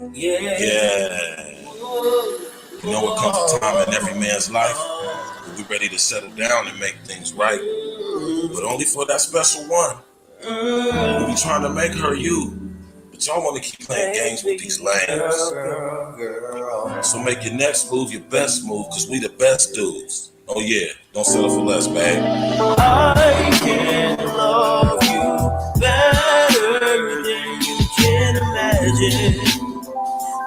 Yeah. You know what comes a time in every man's life when we ready to settle down and make things right, but only for that special one. We be trying to make her you, but y'all want to keep playing games with these lames. So make your next move your best move, cause we the best dudes. Oh yeah, don't settle for less, babe. I can love you better than you can imagine.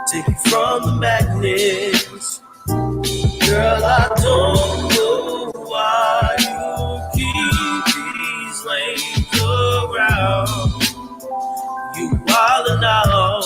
Take you from the madness. Girl, I don't know why you keep these lanes around. You wildin' out.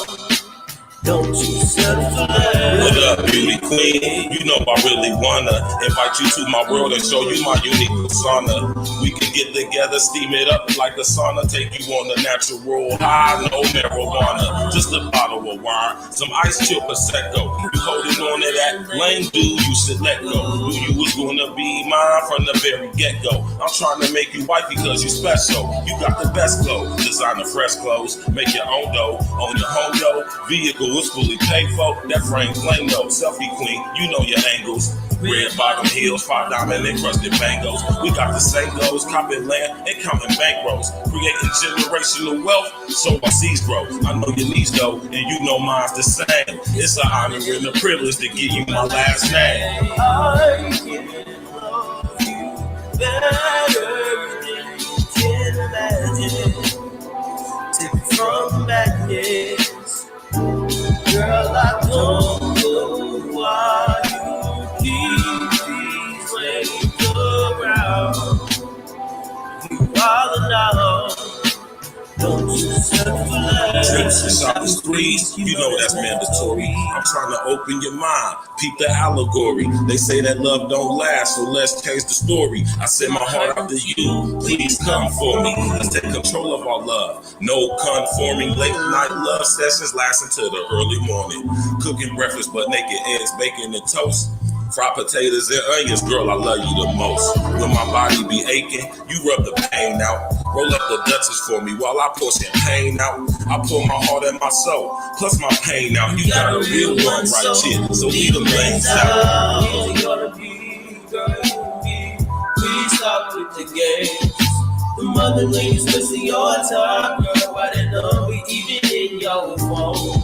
Don't you settle for less. What up, beauty queen? You know I really wanna invite you to my world and show you my unique persona. We can get together, steam it up like a sauna, take you on a natural high, no marijuana, just a bottle of wine, some ice chill prosecco. You holding on to that lame dude, you should let go. Knew you was gonna be mine from the very get-go. I'm trying to make you white because you special. You got the best glow, designer fresh clothes, make your own dough on your home dough. Vehicle was fully paid for, that frame flame though. Selfie queen, you know your angles. Red bottom heels, 5 diamond encrusted bangles. We got the same goals, copping land and counting bankrolls, creating generational wealth, so our seeds grow. I know your needs though, and you know mine's the same. It's an honor and a privilege to give you my last name. I can love you better than you can imagine. Take you from the madness. Girl, I don't know why you keep these lanes around. You are the now. Don't you settle for less. Trips and shopping sprees, you know that's mandatory. I'm trying to open your mind, peep the allegory. They say that love don't last, so let's change the story. I send my heart out to you, please come for me. Let's take control of our love, no conforming. Late night love sessions last until the early morning. Cooking breakfast but naked eggs, bacon and toast. Fried potatoes and onions, girl, I love you the most. When my body be aching, you rub the pain out. Roll up the Dutchess for me while I pour champagne out. I pour my heart and my soul, plus my pain out. You got a real one right here, so leave the lanes out. You gotta be, girl, please stop with the games. The mother lanes wasting your time, girl. Why they know we even in your phone?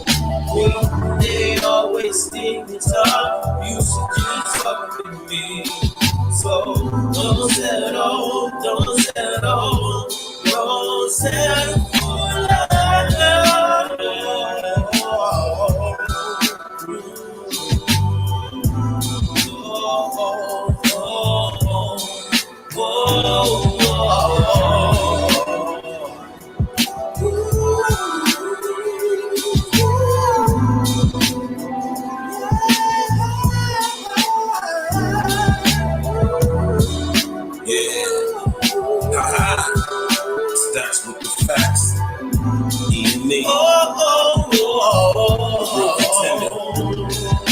They always think it's hard. You should just fuck with me. So don't settle, don't settle, don't settle for love. Stats with the facts. E&E. Real contender.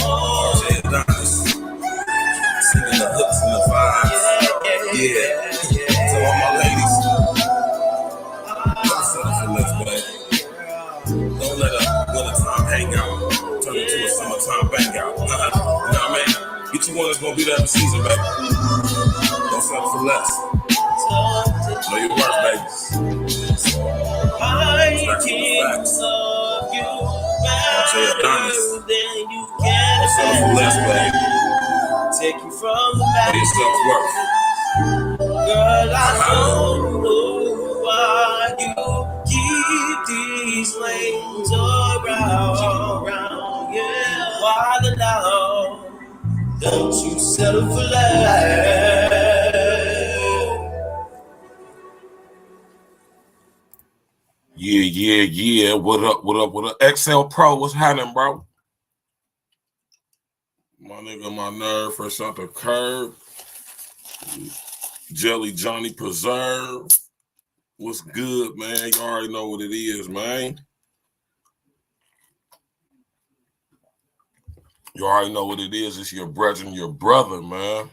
RJ Adonis. Singing the hooks and the vibes. Yeah. So all my ladies, don't settle for less, babe. Don't let a wintertime hangout turn into a summertime bang out. You know what I mean? Get you one that's gonna be there every season, baby. Don't settle for less. Know your worth, baby. I can love you better than you can. Don't settle for less, baby. Take you from the back. Know your self-worth. Girl, I don't know why you keep these lanes around. Yeah, why the now? Don't you settle for less. Yeah. What up? XL Pro, what's happening, bro? My nigga, my nerve, fresh out the curb. Jelly Johnny Preserve. What's good, man? You already know what it is, man. You already know what it is. It's your brethren, your brother, man.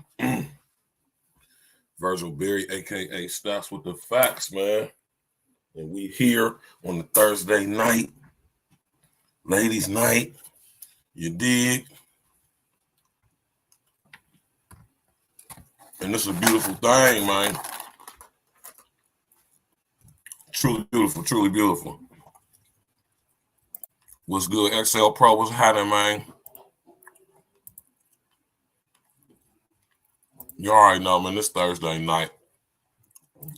Virgil Berry, a.k.a. Stats with the Facts, man. And we here on the Thursday night, ladies' night. You dig? And this is a beautiful thing, man. Truly beautiful, truly beautiful. What's good, XL Pro? What's happening, man? You already know, man, it's Thursday night.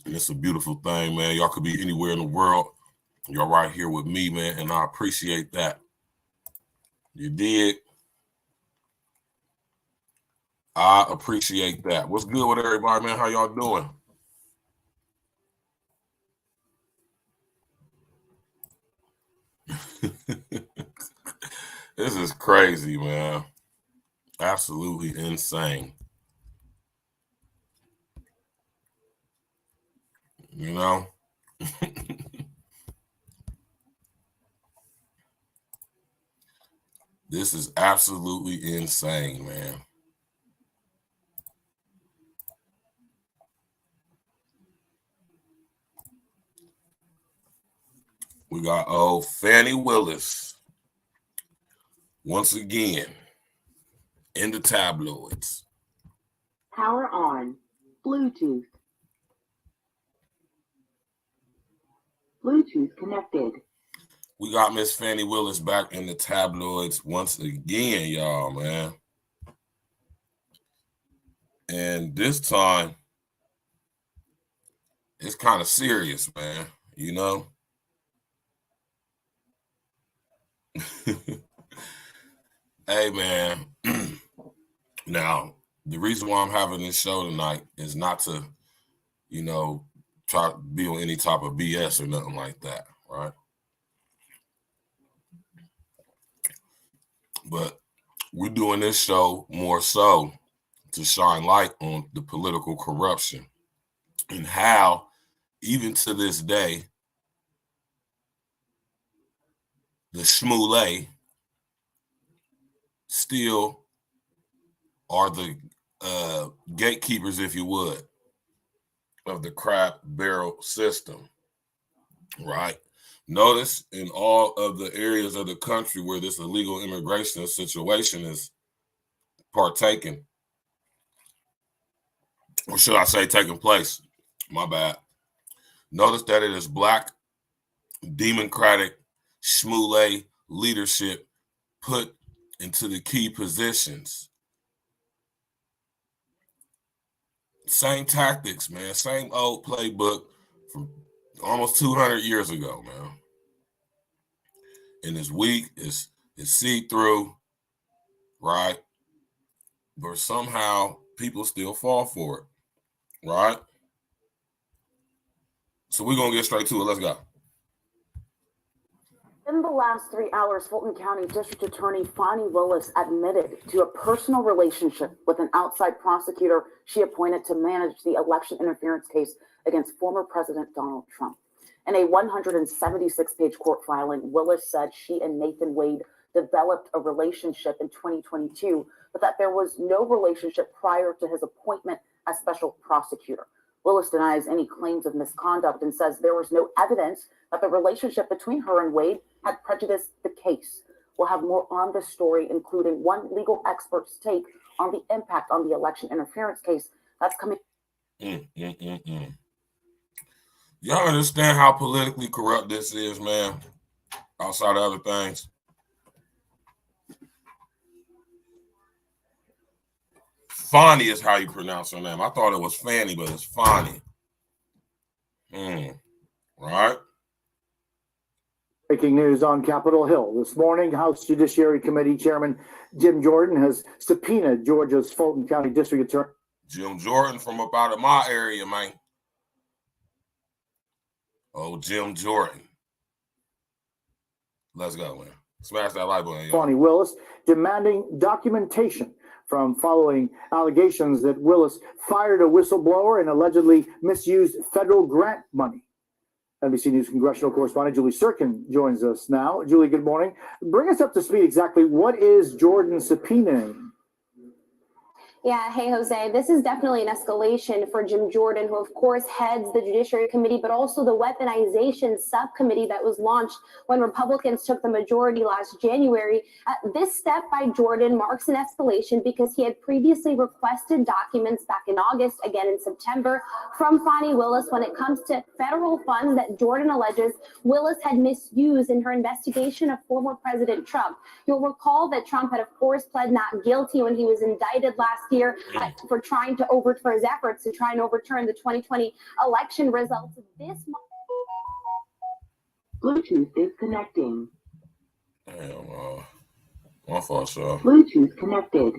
And it's a beautiful thing, man. Y'all could be anywhere in the world. Y'all right here with me, man, and I appreciate that. You dig? I appreciate that. What's good with everybody, man? How y'all doing? This is crazy, man. Absolutely insane. You know? This is absolutely insane, man. We got FANI WILLIS once again in the tabloids. Power on. Bluetooth. Bluetooth connected. We got Miss FANI WILLIS back in the tabloids once again, y'all, man. And this time, it's kind of serious, man, you know? Hey, man. Now, the reason why I'm having this show tonight is not to, you know, try to be on any type of BS or nothing like that, right? But we're doing this show more so to shine light on the political corruption and how, even to this day, the schmoolee still are the gatekeepers, if you would, of the crap barrel system, right? Notice in all of the areas of the country where this illegal immigration situation is partaking, or should I say taking place, my bad. Notice that it is black, democratic, schmoolee leadership put into the key positions. Same tactics, man. Same old playbook from almost 200 years ago, man. And it's weak, it's see-through, right? But somehow people still fall for it, right? So we're going to get straight to it. Let's go. In the last 3 hours, Fulton County District Attorney FANI WILLIS admitted to a personal relationship with an outside prosecutor she appointed to manage the election interference case against former President Donald Trump. In a 176-page court filing, WILLIS said she and Nathan Wade developed a relationship in 2022, but that there was no relationship prior to his appointment as special prosecutor. WILLIS denies any claims of misconduct and says there was no evidence that the relationship between her and Wade had prejudiced the case. We'll have more on this story, including one legal expert's take on the impact on the election interference case that's coming. Y'all understand how politically corrupt this is, man, outside of other things? FANI is how you pronounce her name. I thought it was FANI, but it's FANI. Right? Breaking news on Capitol Hill. This morning, House Judiciary Committee Chairman Jim Jordan has subpoenaed Georgia's Fulton County District Attorney. Jim Jordan from up out of my area, man. Oh, Jim Jordan. Let's go, man. Smash that like button. FANI WILLIS demanding documentation from following allegations that WILLIS fired a whistleblower and allegedly misused federal grant money. NBC News congressional correspondent Julie Sirkin joins us now. Julie, good morning. Bring us up to speed exactly. What is Jordan subpoenaing? Yeah, hey, Jose, this is definitely an escalation for Jim Jordan, who of course heads the Judiciary Committee, but also the Weaponization Subcommittee that was launched when Republicans took the majority last January. This step by Jordan marks an escalation because he had previously requested documents back in August, again in September, from Fani Willis when it comes to federal funds that Jordan alleges Willis had misused in her investigation of former President Trump. You'll recall that Trump had, of course, pled not guilty when he was indicted last year for trying to for his efforts to try and overturn the 2020 election results. This Bluetooth is connecting. Damn, my fault, y'all. Bluetooth connected.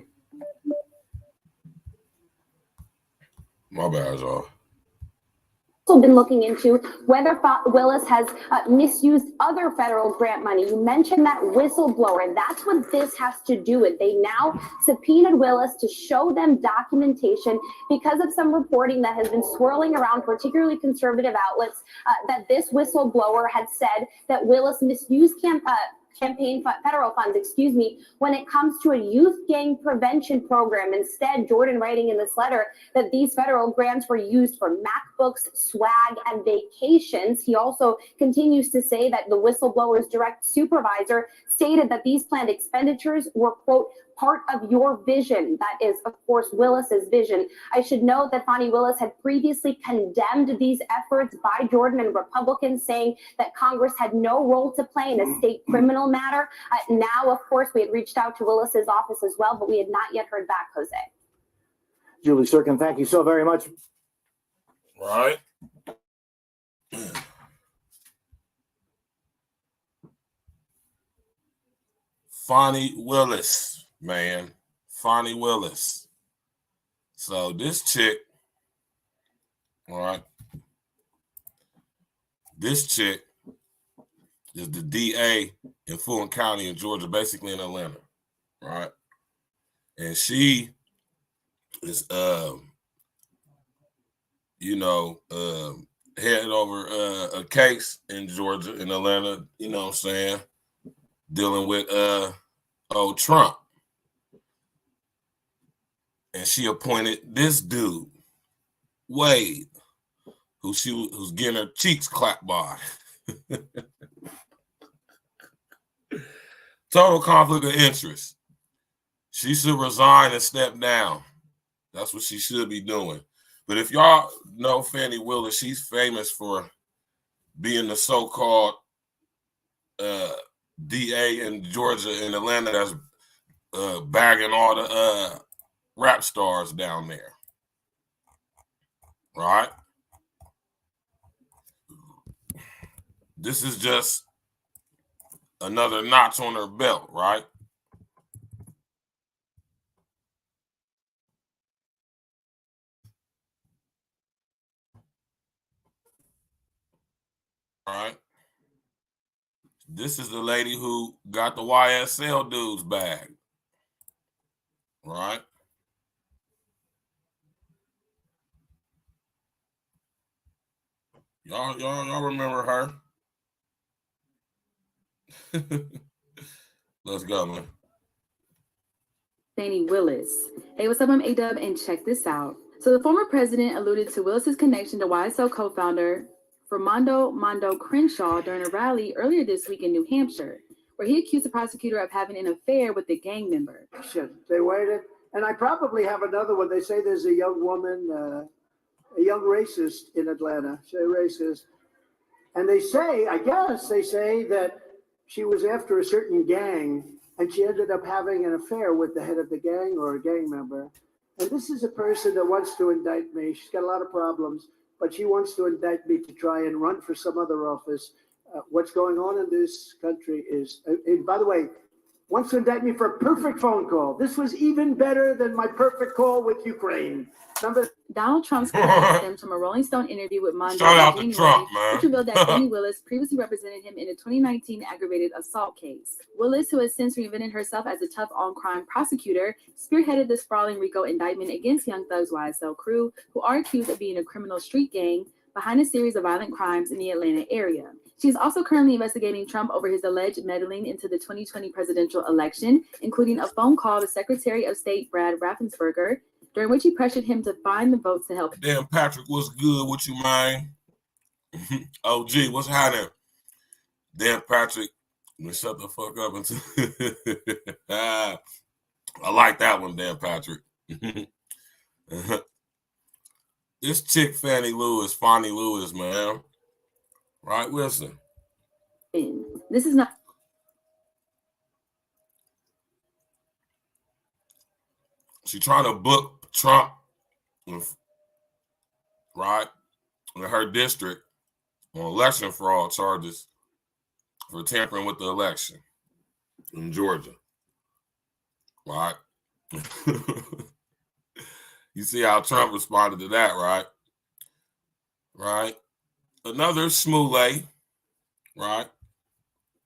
My bad, y'all. been looking into whether Willis has misused other federal grant money. You mentioned that whistleblower. That's what this has to do with. They now subpoenaed Willis to show them documentation because of some reporting that has been swirling around, particularly conservative outlets, that this whistleblower had said that Willis misused federal funds, when it comes to a youth gang prevention program. Instead, Jordan writing in this letter that these federal grants were used for MacBooks, swag, and vacations. He also continues to say that the whistleblower's direct supervisor stated that these planned expenditures were, quote, part of your vision. That is, of course, Willis's vision. I should note that Fani Willis had previously condemned these efforts by Jordan and Republicans, saying that Congress had no role to play in a state criminal matter. Now, of course, we had reached out to Willis's office as well, but we had not yet heard back, Jose. Julie Sirkin, thank you so very much. Right. Fani Willis, man. Fani Willis. So this chick, all right, this chick is the DA in Fulton County in Georgia, basically in Atlanta, right? And she is, headed over a case in Georgia, in Atlanta, you know what I'm saying, dealing with Trump. And she appointed this dude, Wade, who's getting her cheeks clapped by. Total conflict of interest. She should resign and step down. That's what she should be doing. But if y'all know Fani Willis, she's famous for being the so-called DA in Georgia and Atlanta that's bagging all the rap stars down there. Right? This is just another notch on her belt, right? All right. This is the lady who got the YSL dudes bag. Right? Y'all remember her? Let's go, man. Fani Willis. Hey, what's up? I'm A-Dub, and check this out. So the former president alluded to Willis's connection to YSL co-founder Mondo Crenshaw during a rally earlier this week in New Hampshire, where he accused the prosecutor of having an affair with the gang member. Shit, they waited. And I probably have another one. They say there's a young woman, a young racist in Atlanta, say racist. And they say, I guess they say that she was after a certain gang and she ended up having an affair with the head of the gang or a gang member. And this is a person that wants to indict me. She's got a lot of problems, but she wants to indict me to try and run for some other office. What's going on in this country is, and by the way, wants to indict me for a perfect phone call. This was even better than my perfect call with Ukraine. Donald Trump's comment stems from a Rolling Stone interview with Mondo Shout out in to January, Trump, man. which revealed that Fani Willis previously represented him in a 2019 aggravated assault case. Willis, who has since reinvented herself as a tough on-crime prosecutor, spearheaded this sprawling RICO indictment against Young Thug's YSL crew, who are accused of being a criminal street gang behind a series of violent crimes in the Atlanta area. She is also currently investigating Trump over his alleged meddling into the 2020 presidential election, including a phone call to Secretary of State Brad Raffensperger during which he pressured him to find the votes to help. Dan Patrick, what's good with you, man? OG, what's happening? Dan Patrick, shut the fuck up until I like that one, Dan Patrick. This chick, FANI Lewis, man. Right, Wilson. This is not. She trying to book Trump, right, in her district on election fraud charges for tampering with the election in Georgia, right? You see how Trump responded to that, right? Right. Another Smoulet, right?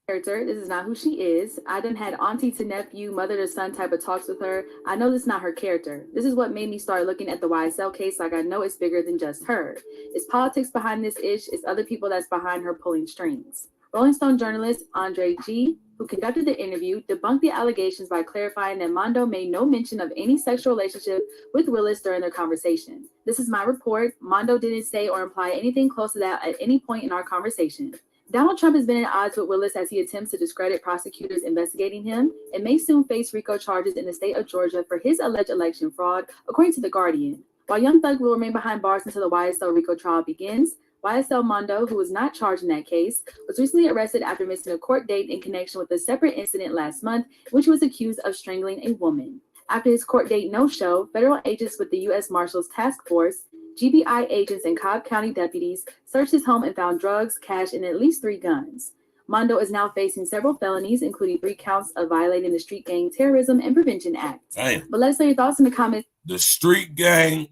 Character. This is not who she is. I done had auntie to nephew, mother to son type of talks with her. I know this is not her character. This is what made me start looking at the YSL case like I know it's bigger than just her. It's politics behind this ish. It's other people that's behind her pulling strings. Rolling Stone journalist Andre G., who conducted the interview, debunked the allegations by clarifying that Mondo made no mention of any sexual relationship with Willis during their conversation. This is my report. Mondo didn't say or imply anything close to that at any point in our conversation. Donald Trump has been at odds with Willis as he attempts to discredit prosecutors investigating him and may soon face RICO charges in the state of Georgia for his alleged election fraud, according to The Guardian. While Young Thug will remain behind bars until the YSL RICO trial begins, YSL Mondo, who was not charged in that case, was recently arrested after missing a court date in connection with a separate incident last month, in which he was accused of strangling a woman. After his court date no-show, federal agents with the U.S. Marshals Task Force, GBI agents, and Cobb County deputies searched his home and found drugs, cash, and at least 3 guns. Mondo is now facing several felonies, including 3 counts of violating the Street Gang Terrorism and Prevention Act. Damn. But let us know your thoughts in the comments. The Street Gang,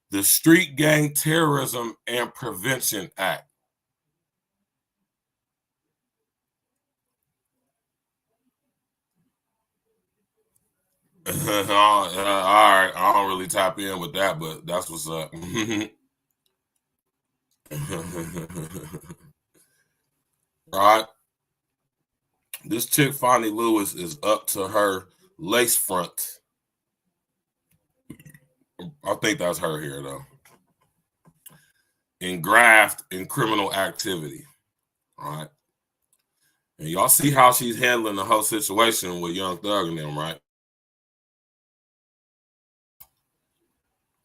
the Street Gang Terrorism and Prevention Act. All right, I don't really tap in with that, but that's what's up. Right, this chick FANI Lewis is up to her lace front. I think that's her here though. In graft and criminal activity. All right, and y'all see how she's handling the whole situation with Young Thug and them, right?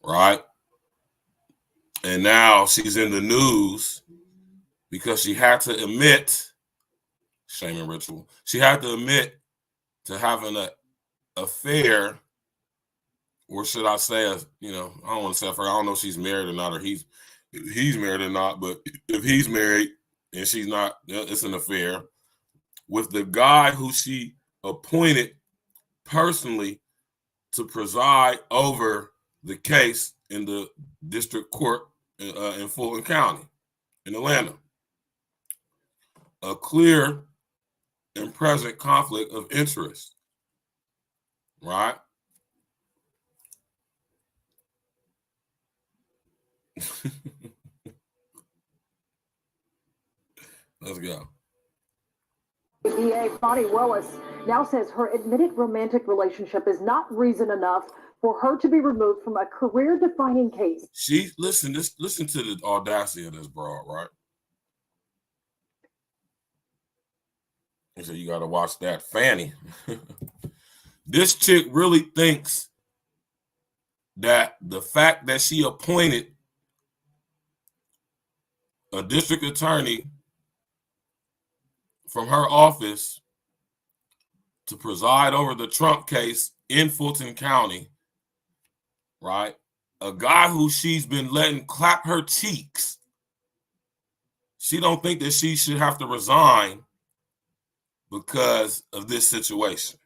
Right. And now she's in the news because she had to admit, shame and ritual, she had to admit to having an affair, or should I say, I don't want to say affair. I don't know if she's married or not, or he's married or not, but if he's married and she's not, it's an affair with the guy who she appointed personally to preside over the case in the district court in Fulton County in Atlanta. A clear and present conflict of interest, right? Let's go. DA FANI Willis now says her admitted romantic relationship is not reason enough for her to be removed from a career-defining case. Listen to the audacity of this broad, right? So you got to watch that, FANI. This chick really thinks that the fact that she appointed a district attorney from her office to preside over the Trump case in Fulton County, right? A guy who she's been letting clap her cheeks. She don't think that she should have to resign because of this situation.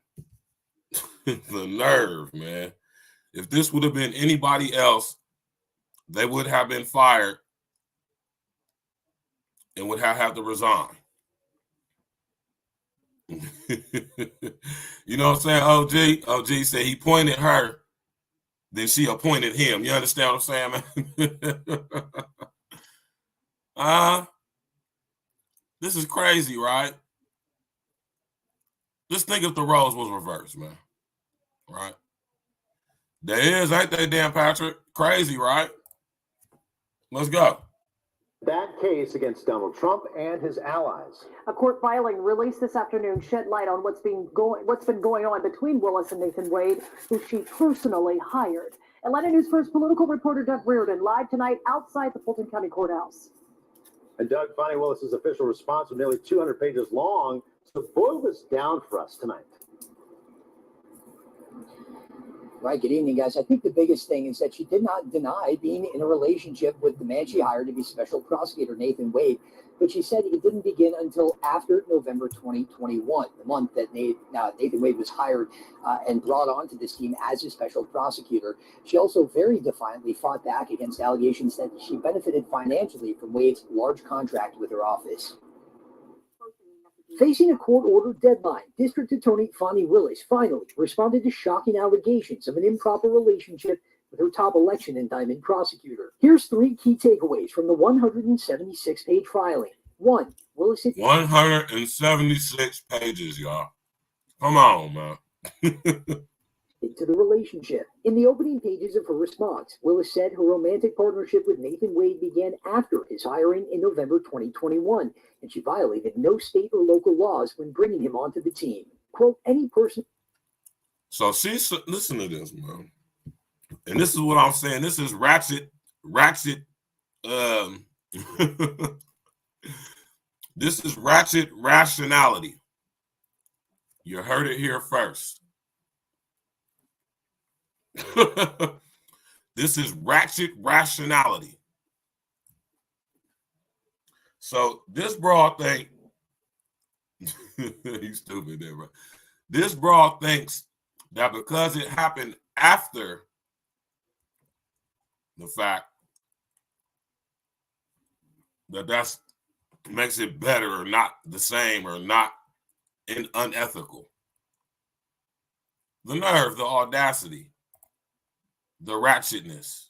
The nerve, man. If this would have been anybody else, they would have been fired and would have had to resign. You know what I'm saying, OG? OG said he pointed her, then she appointed him. You understand what I'm saying, man? This is crazy, right? Just think if the roles was reversed, man. Right? There is, ain't they, Dan Patrick? Crazy, right? Let's go. That case against Donald Trump and his allies. A court filing released this afternoon shed light on what's been going on between Willis and Nathan Wade, who she personally hired. Atlanta News First political reporter Doug Reardon live tonight outside the Fulton County Courthouse. And Doug, FANI Willis's official response was nearly 200 pages long. So boil this down for us tonight. Right, good evening, guys. I think the biggest thing is that she did not deny being in a relationship with the man she hired to be special prosecutor, Nathan Wade, but she said it didn't begin until after November 2021, the month that Nathan Wade was hired and brought onto this team as a special prosecutor. She also very defiantly fought back against allegations that she benefited financially from Wade's large contract with her office. Facing a court-ordered deadline, District Attorney FANI Willis finally responded to shocking allegations of an improper relationship with her top election indictment prosecutor. Here's 3 key takeaways from the 176-page filing. 1. Willis 176 pages, y'all. Come on, man. into the relationship. In the opening pages of her response, Willis said her romantic partnership with Nathan Wade began after his hiring in November 2021, and she violated no state or local laws when bringing him onto the team. Quote, any person... So listen to this, man. And this is what I'm saying. This is ratchet, this is ratchet rationality. You heard it here first. This is ratchet rationality. So this broad think, you stupid there, bro. This broad thinks that because it happened after the fact that makes it better or not the same or not unethical. The nerve, the audacity, the ratchetness,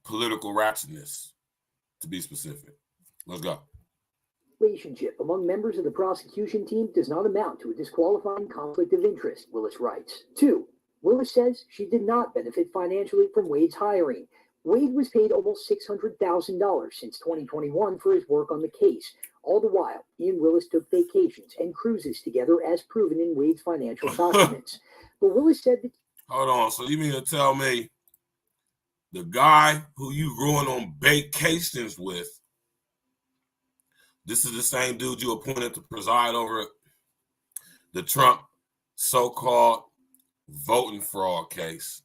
political ratchetness, to be specific. Let's go. Relationship among members of the prosecution team does not amount to a disqualifying conflict of interest, Willis writes. 2. Willis says she did not benefit financially from Wade's hiring. Wade was paid almost $600,000 since 2021 for his work on the case. All the while, he and Willis took vacations and cruises together as proven in Wade's financial documents. But Willis said that... Hold on. So you mean to tell me the guy who you going on vacations with, this is the same dude you appointed to preside over the Trump so-called voting fraud case,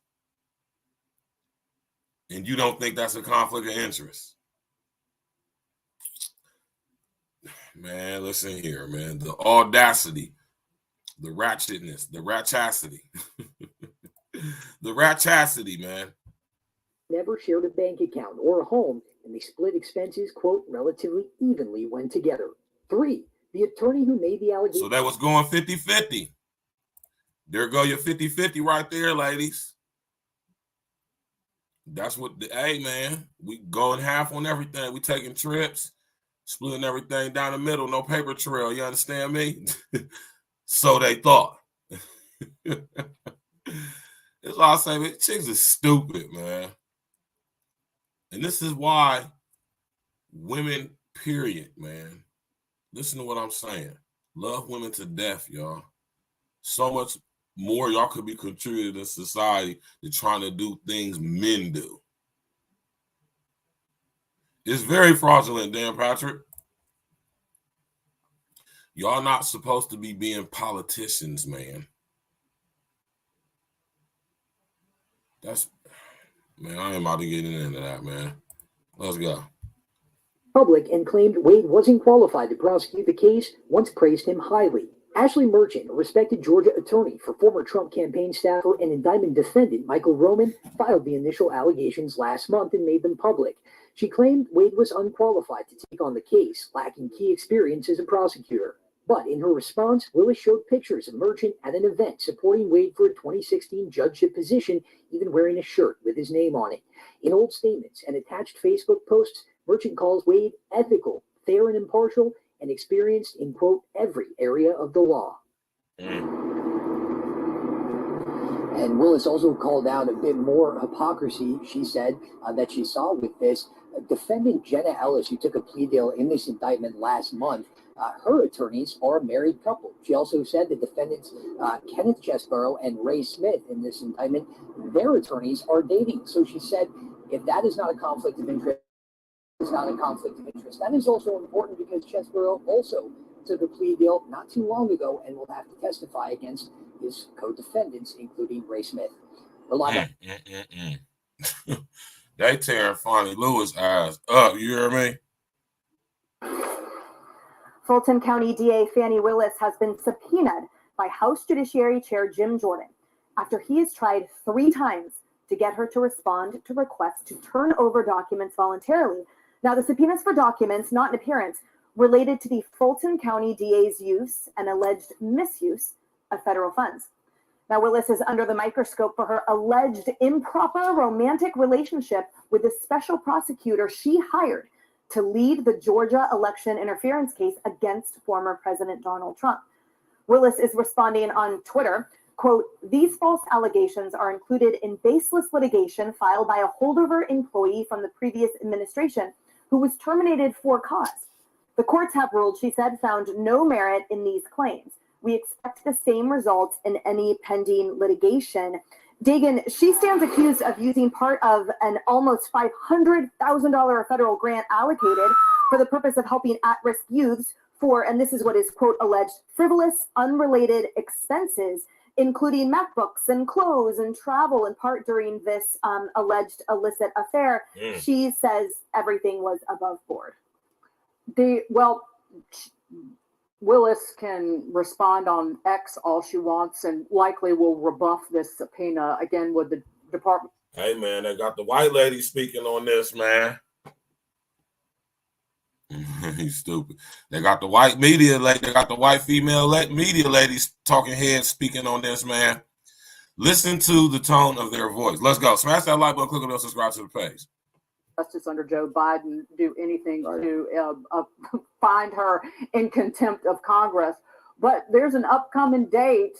and you don't think that's a conflict of interest? Man, listen here, man. The audacity, the ratchetness, the ratchacity. The ratchacity, man. Never shared a bank account or a home, and they split expenses, quote, relatively evenly when together. 3. The attorney who made the allegation... So that was going 50-50. There go your 50-50 right there, ladies. That's what hey, man, we going half on everything. We taking trips, splitting everything down the middle, no paper trail. You understand me? So they thought. That's all I say, man. Chicks are stupid, man. And this is why women, period, man. Listen to what I'm saying. Love women to death, y'all. So much more y'all could be contributing to society than trying to do things men do. It's very fraudulent, Dan Patrick. Y'all not supposed to be being politicians, man. Man, I ain't about to get into that, man. Let's go. Public and claimed Wade wasn't qualified to prosecute the case, once praised him highly. Ashley Merchant, a respected Georgia attorney for former Trump campaign staffer and indictment defendant Michael Roman, filed the initial allegations last month and made them public. She claimed Wade was unqualified to take on the case, lacking key experience as a prosecutor. But in her response, Willis showed pictures of Merchant at an event supporting Wade for a 2016 judgeship position, even wearing a shirt with his name on it. In old statements and attached Facebook posts, Merchant calls Wade ethical, fair and impartial, and experienced in, quote, every area of the law. And Willis also called out a bit more hypocrisy, she said, that she saw with this. Defendant Jenna Ellis, who took a plea deal in this indictment last month, her attorneys are a married couple. She also said the defendants, Kenneth Chesborough and Ray Smith, in this indictment, their attorneys are dating. So she said, if that is not a conflict of interest, it's not a conflict of interest. That is also important because Chesborough also took a plea deal not too long ago and will have to testify against his co-defendants, including Ray Smith. They tearing Fonnie Lewis' eyes up. You hear me? Fulton County DA FANI Willis has been subpoenaed by House Judiciary Chair Jim Jordan after he has tried 3 times to get her to respond to requests to turn over documents voluntarily. Now, the subpoenas for documents, not an appearance, related to the Fulton County DA's use and alleged misuse of federal funds. Now, Willis is under the microscope for her alleged improper romantic relationship with a special prosecutor she hired to lead the Georgia election interference case against former President Donald Trump. Willis is responding on Twitter, quote, "These false allegations are included in baseless litigation filed by a holdover employee from the previous administration who was terminated for cause. The courts have ruled," she said, "found no merit in these claims. We expect the same results in any pending litigation." Dagan, she stands accused of using part of an almost $500,000 federal grant allocated for the purpose of helping at-risk youths for, and this is what is, quote, alleged frivolous, unrelated expenses, including MacBooks and clothes and travel, in part during this alleged illicit affair. She says everything was above board. Willis can respond on X all she wants and likely will rebuff this subpoena again with the department. Hey, man, they got the white lady speaking on this, man. He's stupid. They got the white media lady, they got the white female media ladies talking heads speaking on this, man. Listen to the tone of their voice. Let's go. Smash that like button, click on the bell, subscribe to the page. Justice under Joe Biden do anything to find her in contempt of Congress. But there's an upcoming date.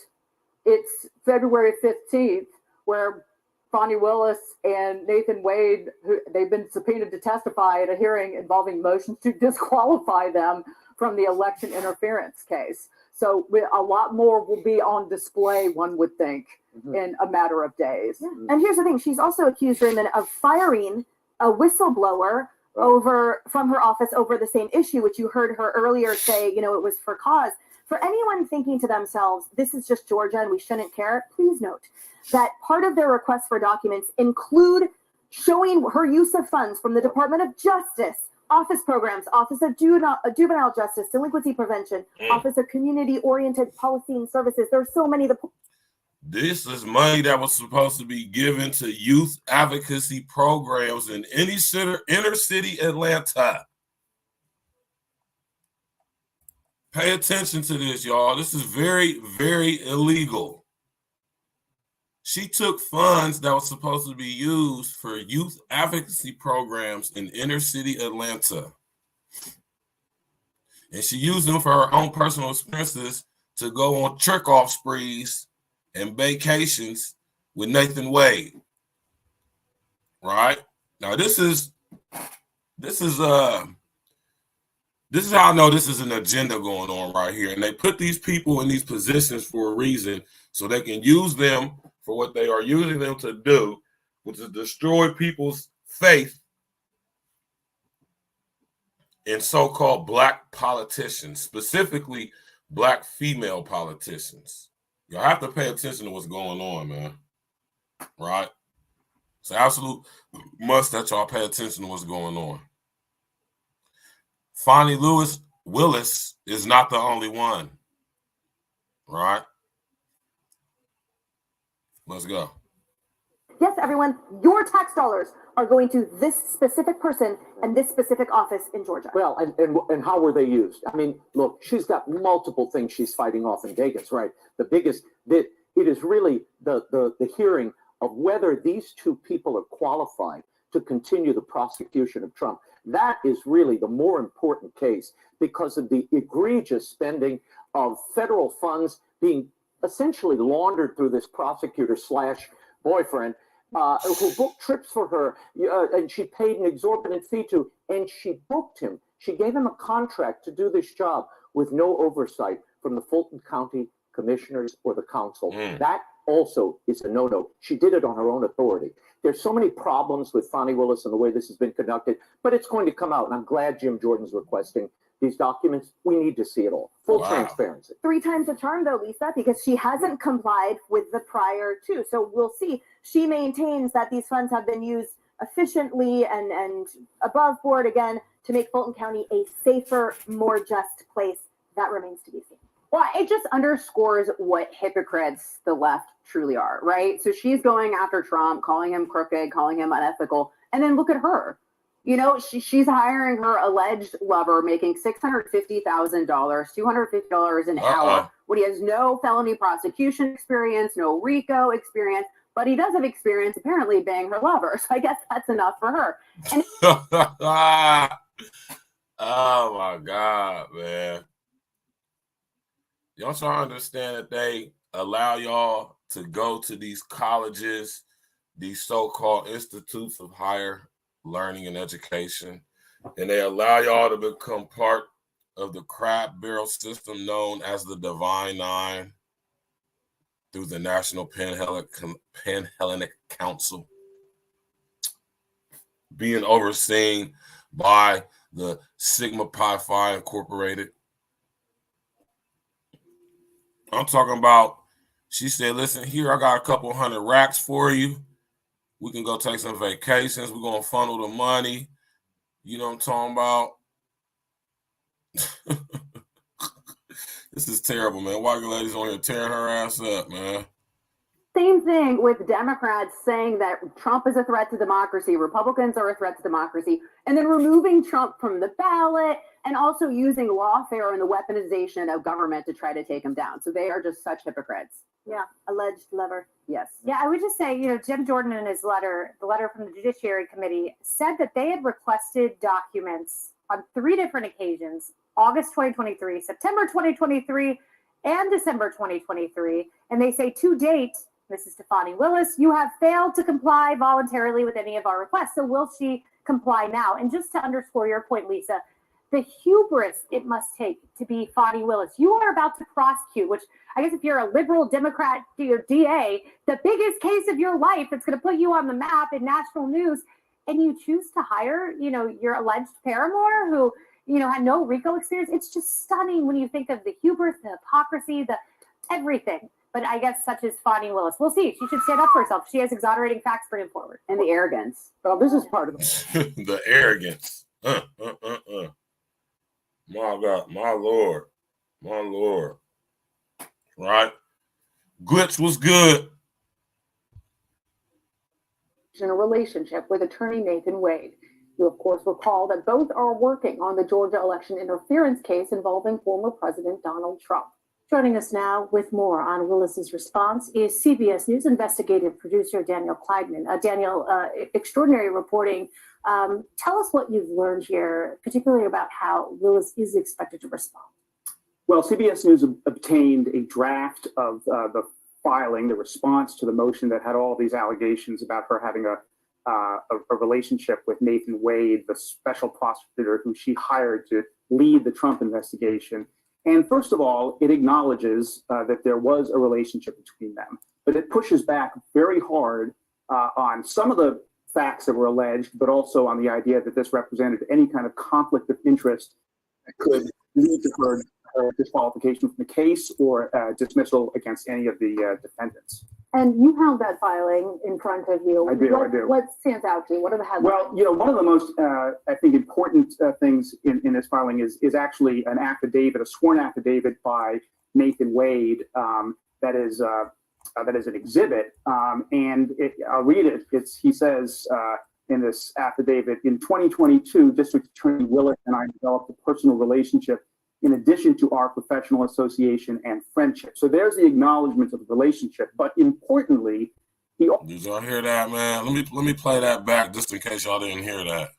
It's February 15th, where Fani Willis and Nathan Wade, they've been subpoenaed to testify at a hearing involving motions to disqualify them from the election interference case. So a lot more will be on display, one would think, in a matter of days. Yeah. And here's the thing. She's also accused, Raymond, of firing a whistleblower from her office over the same issue, which you heard her earlier say, it was for cause. For anyone thinking to themselves, this is just Georgia and we shouldn't care, please note that part of their requests for documents include showing her use of funds from the Department of Justice, Office Programs, Office of Juvenile Justice, Delinquency Prevention, Office of Community-Oriented Policy and Services. There's so many. This is money that was supposed to be given to youth advocacy programs in inner city Atlanta. Pay attention to this, y'all. This is very, very illegal. She took funds that were supposed to be used for youth advocacy programs in inner city Atlanta. And she used them for her own personal expenses to go on trick-off sprees and vacations with Nathan Wade. Right? Now this is how I know this is an agenda going on right here. And they put these people in these positions for a reason, so they can use them for what they are using them to do, which is destroy people's faith in so-called black politicians, specifically black female politicians. Y'all have to pay attention to what's going on, man. Right? It's an absolute must that y'all pay attention to what's going on. Fani Willis is not the only one. Right? Let's go. Yes, everyone, your tax dollars are going to this specific person and this specific office in Georgia. Well, and how were they used? I mean, look, she's got multiple things she's fighting off in Vegas, right? The biggest, it is really the hearing of whether these two people are qualified to continue the prosecution of Trump. That is really the more important case because of the egregious spending of federal funds being essentially laundered through this prosecutor slash boyfriend who booked trips for her, and she paid an exorbitant fee to, and she booked him. She gave him a contract to do this job with no oversight from the Fulton County commissioners or the council. That also is a no-no. She did it on her own authority. There's so many problems with FANI Willis and the way this has been conducted, but it's going to come out, and I'm glad Jim Jordan's requesting these documents. We need to see it all. Full transparency. 3 times the charm, though, Lisa, because she hasn't complied with the prior 2. So we'll see. She maintains that these funds have been used efficiently and above board, again, to make Fulton County a safer, more just place. That remains to be seen. Well, it just underscores what hypocrites the left truly are, right? So she's going after Trump, calling him crooked, calling him unethical, and then look at her. You know, she's hiring her alleged lover, making $650,000, $250 an hour, when he has no felony prosecution experience, no RICO experience, but he does have experience apparently being her lover. So I guess that's enough for her. And oh my God, man. Y'all trying to understand that they allow y'all to go to these colleges, these so-called institutes of higher learning and education, and they allow y'all to become part of the crab barrel system known as the Divine Nine through the National Pan-Hellenic Council, being overseen by the Sigma Pi Phi Incorporated. I'm talking about, she said, listen, here, I got a couple $100 racks for you. We can go take some vacations. We're going to funnel the money. You know what I'm talking about? This is terrible, man. White ladies on here tearing her ass up, man. same thing with Democrats saying that Trump is a threat to democracy, Republicans are a threat to democracy, and then removing Trump from the ballot and also using lawfare and the weaponization of government to try to take him down. So they are just such hypocrites. Yeah, alleged lover. Yes. Yeah, I would just say, Jim Jordan in his letter, the letter from the Judiciary Committee, said that they had requested documents on 3 different occasions, August 2023, September 2023, and December 2023. And they say to date, this is FANI Willis, you have failed to comply voluntarily with any of our requests. So will she comply now? And just to underscore your point, Lisa, the hubris it must take to be FANI Willis. You are about to prosecute, which I guess if you're a liberal Democrat or DA, the biggest case of your life, it's going to put you on the map in national news, and you choose to hire, your alleged paramour who, had no RICO experience. It's just stunning when you think of the hubris, the hypocrisy, the everything. But I guess such as FANI Willis. We'll see. She should stand up for herself. She has exonerating facts bringing forward. And the arrogance. Well, this is part of it. The arrogance. My God, my Lord. Right? Glitch was good. In a relationship with attorney Nathan Wade. You, of course, recall that both are working on the Georgia election interference case involving former President Donald Trump. Joining us now with more on Willis's response is CBS News investigative producer Daniel Kleidman. Daniel, extraordinary reporting. Tell us what you've learned here, particularly about how Willis is expected to respond. Well, CBS News obtained a draft of the filing, the response to the motion that had all these allegations about her having a relationship with Nathan Wade, the special prosecutor who she hired to lead the Trump investigation. And first of all, it acknowledges that there was a relationship between them, but it pushes back very hard on some of the facts that were alleged, but also on the idea that this represented any kind of conflict of interest that could lead to her disqualification from the case or dismissal against any of the defendants. And you held that filing in front of you. I do. What stands out to you? What are the headlines? Well, one of the most, I think, important things in this filing is actually an affidavit, a sworn affidavit by Nathan Wade that is an exhibit. And I'll read it. He says in this affidavit, in 2022, District Attorney Willis and I developed a personal relationship in addition to our professional association and friendship. So there's the acknowledgement of the relationship. But importantly, did y'all hear that, man? Let me play that back just in case y'all didn't hear that.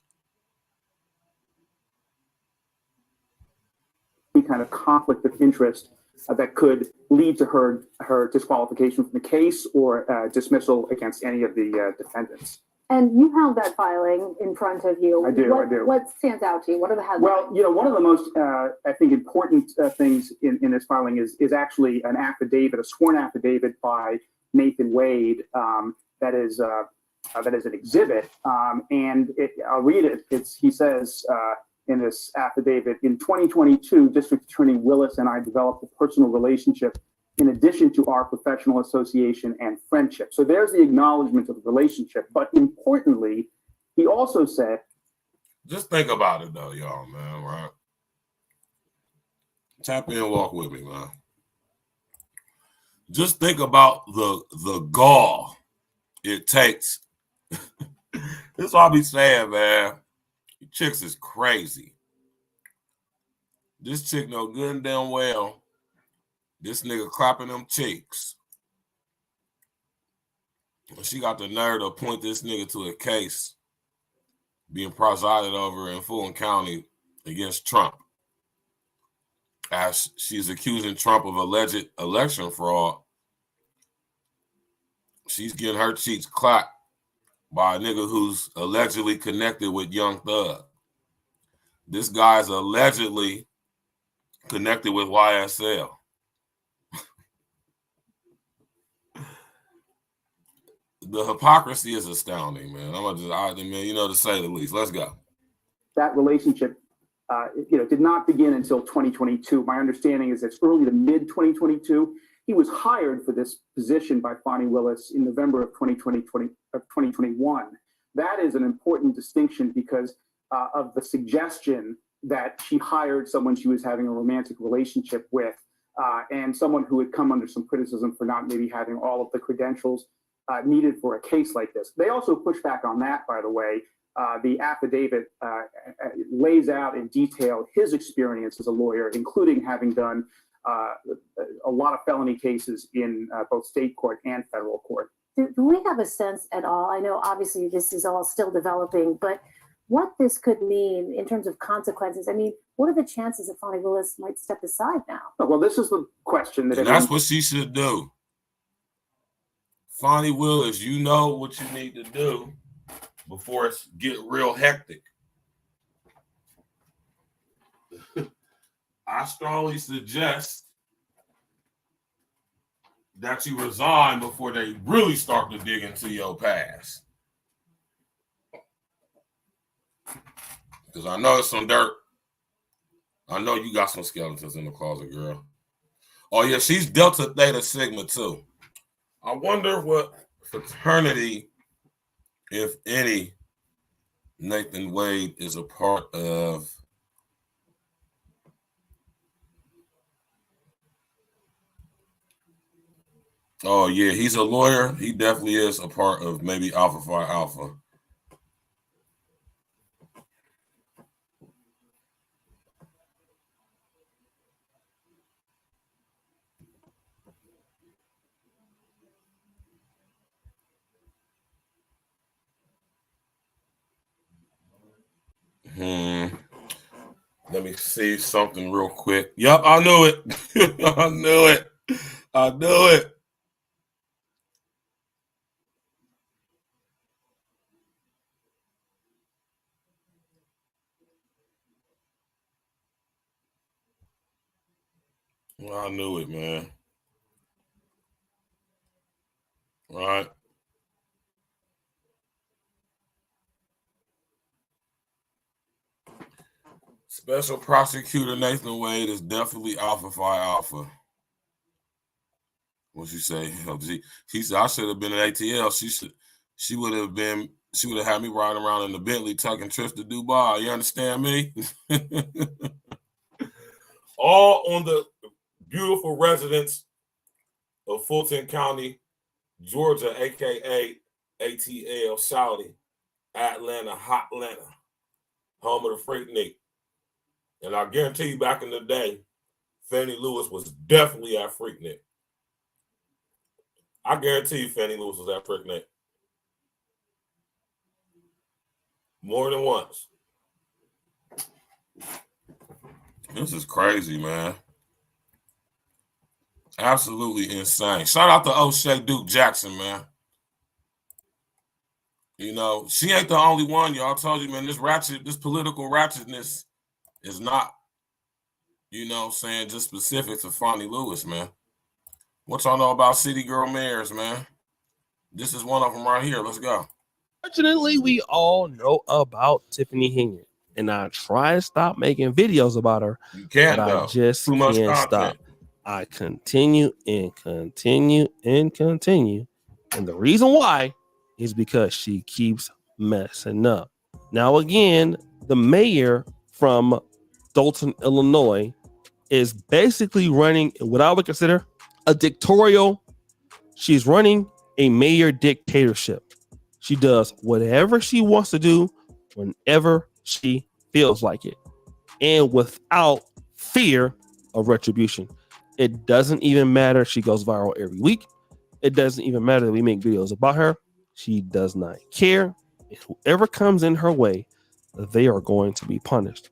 Any kind of conflict of interest that could lead to her disqualification from the case or dismissal against any of the defendants. And you have that filing in front of you. I do. What stands out to you? What are the headlines? Well, one of the most, I think, important things in this filing is actually an affidavit, a sworn affidavit by Nathan Wade that is an exhibit. And I'll read it. He says in this affidavit, in 2022, District Attorney Willis and I developed a personal relationship in addition to our professional association and friendship. So there's the acknowledgement of the relationship. But importantly, he also said, just think about it though, y'all, man, right? Tap in and walk with me, man. Just think about the gall it takes. This is all I be saying, man. You chicks is crazy. This chick know good and damn well this nigga clapping them cheeks. She got the nerve to point this nigga to a case being presided over in Fulton County against Trump, as she's accusing Trump of alleged election fraud. She's getting her cheeks clapped by a nigga who's allegedly connected with Young Thug. This guy's allegedly connected with YSL. The hypocrisy is astounding, man. To say the least. Let's go. That relationship, did not begin until 2022. My understanding is it's early to mid 2022. He was hired for this position by FANI Willis in November of 2021. That is an important distinction because of the suggestion that she hired someone she was having a romantic relationship with, and someone who had come under some criticism for not maybe having all of the credentials needed for a case like this. They also push back on that, by the way. The affidavit lays out in detail his experience as a lawyer, including having done a lot of felony cases in both state court and federal court. Do we have a sense at all? I know obviously this is all still developing, but what this could mean in terms of consequences? I mean, what are the chances that FANI Willis might step aside now? Well, this is the question that that's what she should do. FANI Willis, you know what you need to do before it get real hectic. I strongly suggest that you resign before they really start to dig into your past. Because I know it's some dirt. I know you got some skeletons in the closet, girl. Oh, yeah, she's Delta Theta Sigma, too. I wonder what fraternity, if any, Nathan Wade is a part of. Oh, yeah, he's a lawyer. He definitely is a part of maybe Alpha Phi Alpha. Let me see something real quick. Yep, I knew it. I knew it. I knew it. I knew it, man. Right. Special Prosecutor Nathan Wade is definitely Alpha Phi Alpha. What'd you say? He said I should have been an ATL. She would have had me riding around in the Bentley taking trips to Dubai. You understand me? All on the beautiful residents of Fulton County, Georgia, aka ATL, Saudi, Atlanta, Hot Atlanta, home of the Freaknik. And I guarantee you, back in the day, Fannie Lewis was definitely at Freaknik. I guarantee you, Fannie Lewis was at Freaknik more than once. This is crazy, man. Absolutely insane. Shout out to O'Shea Duke Jackson, man. You know, she ain't the only one, y'all. I told you, man, this political ratchetness is not, you know, saying just specific to Fani Willis, man. What y'all know about city girl mayors, man? This is one of them right here. Let's go. Fortunately, we all know about Tiffany Hinyard, and I try to stop making videos about her, but I just Too much can't content. stop. I continue and continue and continue, and the reason why is because she keeps messing up. Now, again, the mayor from Dalton, Illinois, is basically running what I would consider a dictatorial. She's running a mayor dictatorship. She does whatever she wants to do whenever she feels like it, and without fear of retribution. It doesn't even matter. She goes viral every week. It doesn't even matter that we make videos about her. She does not care. And whoever comes in her way, they are going to be punished.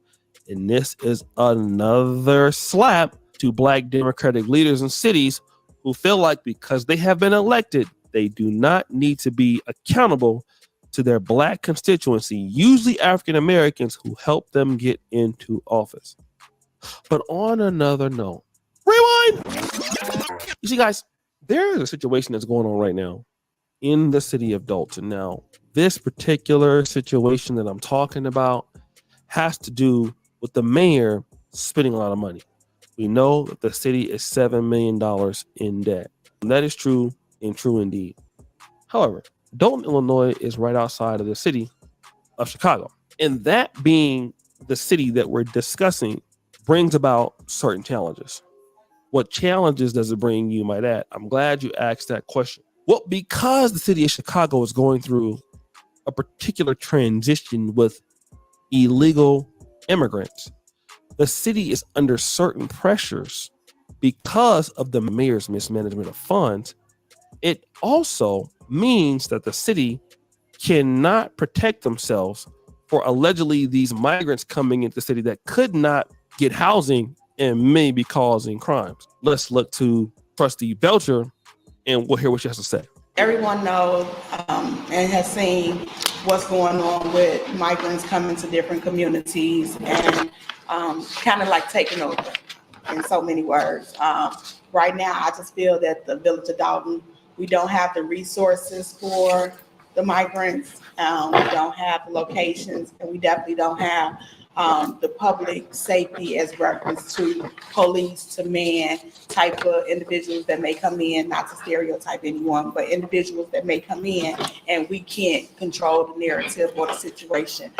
And this is another slap to Black Democratic leaders in cities who feel like because they have been elected, they do not need to be accountable to their Black constituency, usually African Americans who help them get into office. But on another note, rewind. You see, guys, there is a situation that's going on right now in the city of Dalton. Now, this particular situation that I'm talking about has to do with the mayor spending a lot of money. We know that the city is $7 million in debt. And that is true and true indeed. However, Dalton, Illinois is right outside of the city of Chicago. And that being the city that we're discussing brings about certain challenges. What challenges does it bring, you might add? I'm glad you asked that question. Well, because the city of Chicago is going through a particular transition with illegal immigrants, the city is under certain pressures because of the mayor's mismanagement of funds. It also means that the city cannot protect themselves for allegedly these migrants coming into the city that could not get housing and may be causing crimes. Let's look to Trustee Belcher and we'll hear what she has to say. Everyone knows and has seen what's going on with migrants coming to different communities and kind of like taking over in so many words. Right now, I just feel that the village of Dalton, we don't have the resources for the migrants. We don't have the locations, and we definitely don't have the public safety as reference to police to man type of individuals that may come in, not to stereotype anyone, but individuals that may come in and we can't control the narrative or the situation.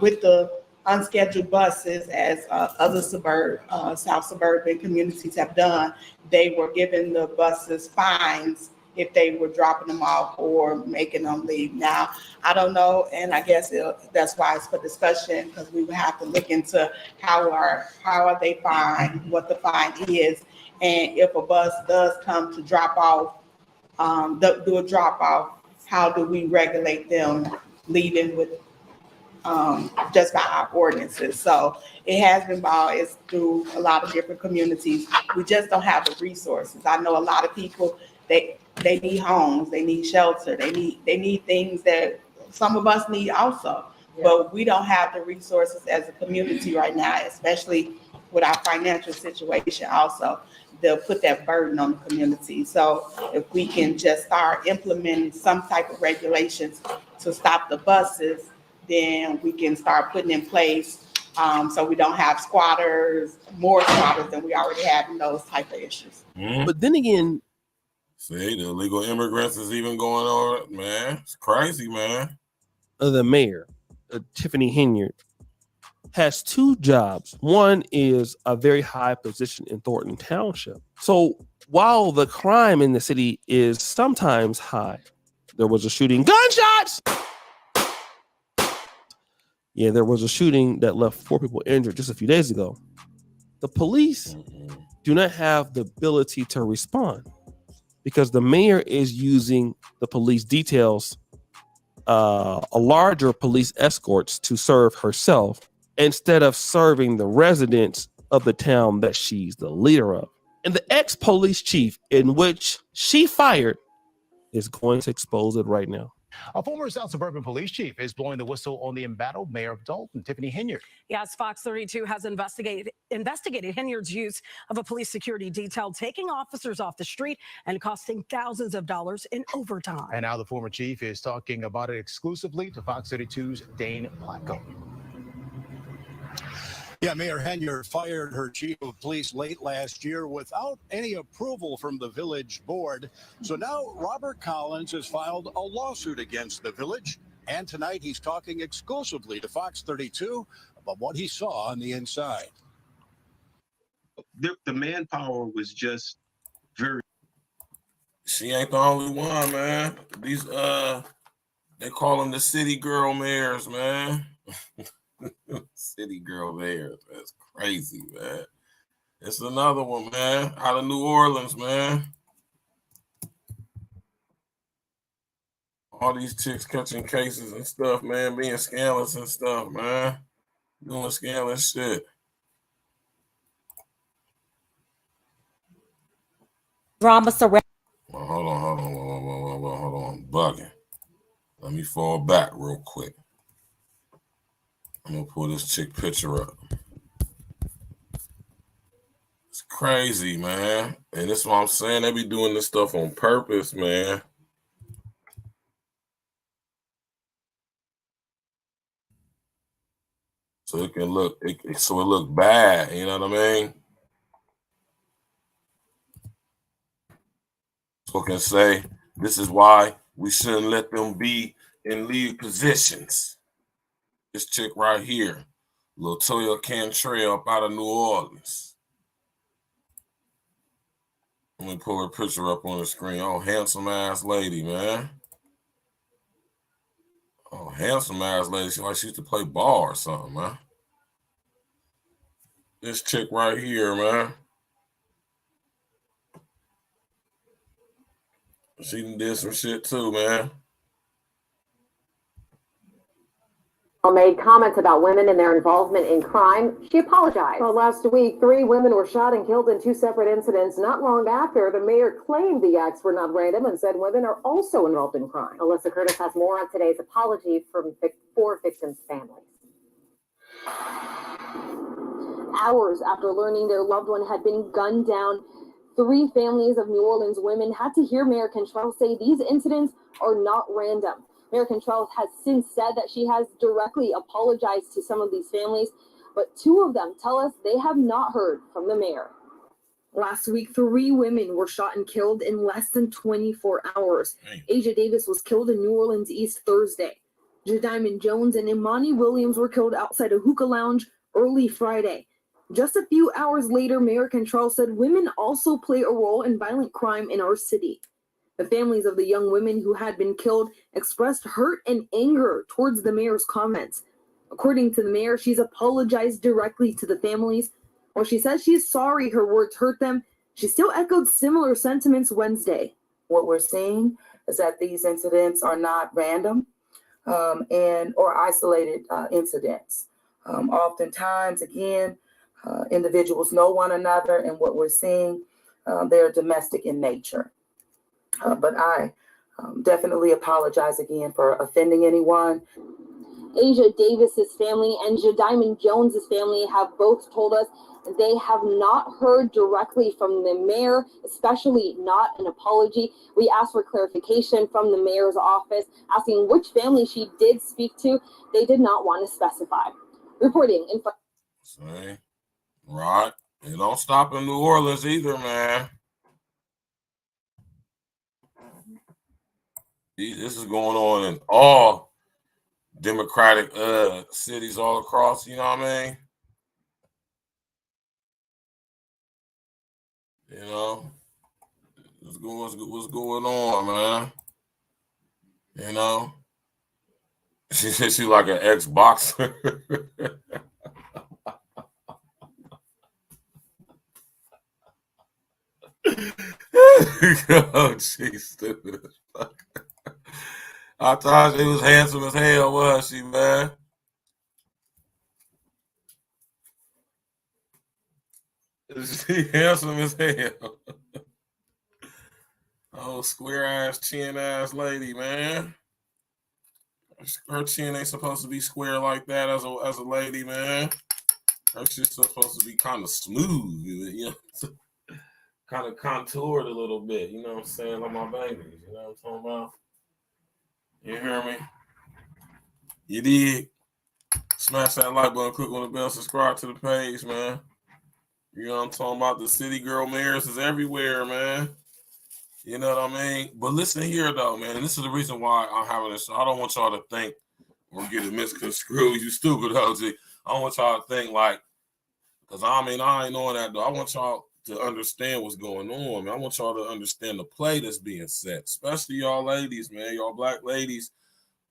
With the unscheduled buses, as other South suburban communities have done, they were giving the buses fines if they were dropping them off or making them leave. Now, I don't know, and I guess that's why it's for discussion, because we would have to look into how are they fined, what the fine is, and if a bus does come to drop off, do a drop off, how do we regulate them leaving with just by our ordinances? So it has been it's through a lot of different communities. We just don't have the resources. I know a lot of people, they need homes, they need shelter, they need things that some of us need also. Yeah. But we don't have the resources as a community right now, especially with our financial situation also. They'll put that burden on the community. So if we can just start implementing some type of regulations to stop the buses, then we can start putting in place so we don't have more squatters than we already have in those type of issues. Mm-hmm. But then again, see, the illegal immigrants is even going on, man. It's crazy, man. The mayor, Tiffany Hinyard, has two jobs. One is a very high position in Thornton Township. So while the crime in the city is sometimes high, there was a shooting, gunshots! Yeah, there was a shooting that left 4 people injured just a few days ago. The police do not have the ability to respond because the mayor is using the police details, a larger police escorts to serve herself instead of serving the residents of the town that she's the leader of. And the ex-police chief in which she fired is going to expose it right now. A former South Suburban police chief is blowing the whistle on the embattled mayor of Dalton, Tiffany Henyard. Yes, Fox 32 has investigated Henyard's use of a police security detail, taking officers off the street and costing thousands of dollars in overtime. And now the former chief is talking about it exclusively to Fox 32's Dane Placco. Yeah, Mayor Henyard fired her chief of police late last year without any approval from the village board. So now Robert Collins has filed a lawsuit against the village. And tonight he's talking exclusively to Fox 32 about what he saw on the inside. The manpower was just very. She ain't the only one, man. These they call them the city girl mayors, man. City girl mayors. That's crazy, man. It's another one, man, out of New Orleans, man. All these chicks catching cases and stuff, man, being scandalous and stuff, man. Doing scandalous shit. Drama surrounding. Well, hold on. Bugging. Let me fall back real quick. I'm gonna pull this chick picture up. It's crazy, man. And that's what I'm saying. They be doing this stuff on purpose, man. So it can look, so it look bad. You know what I mean? So I can say this is why we shouldn't let them be in lead positions. This chick right here, Latoya Cantrell up out of New Orleans. Let me pull her picture up on the screen. Oh, handsome ass lady, man. Oh, handsome ass lady. She like she used to play ball or something, man. This chick right here, man. She done did some shit too, man. Made comments about women and their involvement in crime. She apologized. Well, last week, 3 women were shot and killed in 2 separate incidents. Not long after, the mayor claimed the acts were not random and said women are also involved in crime. Alyssa Curtis has more on today's apology from 4 victims' families. Hours after learning their loved one had been gunned down, 3 families of New Orleans women had to hear Mayor Cantrell say these incidents are not random. Mayor Cantrell has since said that she has directly apologized to some of these families, but 2 of them tell us they have not heard from the mayor. Last week, 3 women were shot and killed in less than 24 hours. Asia Davis was killed in New Orleans East Thursday. Jediamond Jones and Imani Williams were killed outside a hookah lounge early Friday. Just a few hours later, Mayor Cantrell said women also play a role in violent crime in our city. The families of the young women who had been killed expressed hurt and anger towards the mayor's comments. According to the mayor, she's apologized directly to the families. While she says she's sorry her words hurt them, she still echoed similar sentiments Wednesday. What we're seeing is that these incidents are not random or isolated incidents. Oftentimes, again, individuals know one another, and what we're seeing, they're domestic in nature. But I definitely apologize again for offending anyone. Asia Davis's family and Jediamond Jones's family have both told us they have not heard directly from the mayor, especially not an apology. We asked for clarification from the mayor's office, asking which family she did speak to. They did not want to specify. Reporting in. See, right? It don't stop in New Orleans either, man. This is going on in all Democratic cities all across, you know what I mean? You know, what's going on, man? You know? She said she like an ex-boxer. Oh, she's stupid as fuck. I thought she was handsome as hell, was she, man? She handsome as hell. Oh, square ass, chin ass lady, man. Her chin ain't supposed to be square like that as a lady, man. Her shit's supposed to be kind of smooth, you know, kind of contoured a little bit. You know what I'm saying? Like my babies. You know what I'm talking about? You hear me? You did. Smash that like button, click on the bell, subscribe to the page, man. You know what I'm talking about? The city girl mayors is everywhere, man. You know what I mean? But listen here, though, man. And this is the reason why I'm having this. I don't want y'all to think or get it misconstrued. You stupid, OG. I don't want y'all to think like, because I mean, I ain't knowing that, though. I want y'all to understand what's going on, man. I want y'all to understand the play that's being set, especially y'all ladies, man. Y'all black ladies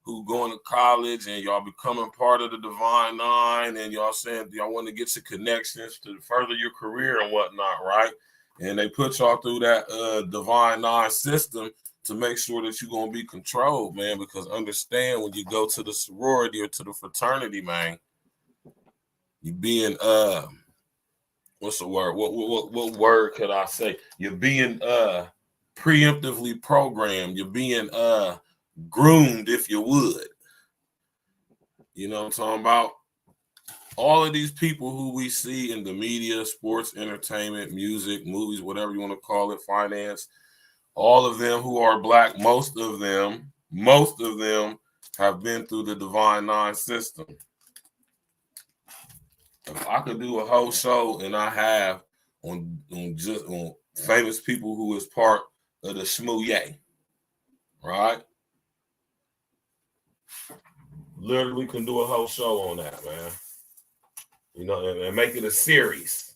who going to college and y'all becoming part of the Divine Nine and y'all saying y'all want to get your connections to further your career and whatnot, right? And they put y'all through that Divine Nine system to make sure that you're going to be controlled, man, because understand when you go to the sorority or to the fraternity, man, you being, what's the word? What word could I say? You're being preemptively programmed. You're being groomed, if you would. You know what I'm talking about? All of these people who we see in the media, sports, entertainment, music, movies, whatever you want to call it, finance, all of them who are black, most of them have been through the Divine Nine system. If I could do a whole show, and I have, on famous people who is part of the Shmooyah, right? Literally can do a whole show on that, man. You know, and make it a series,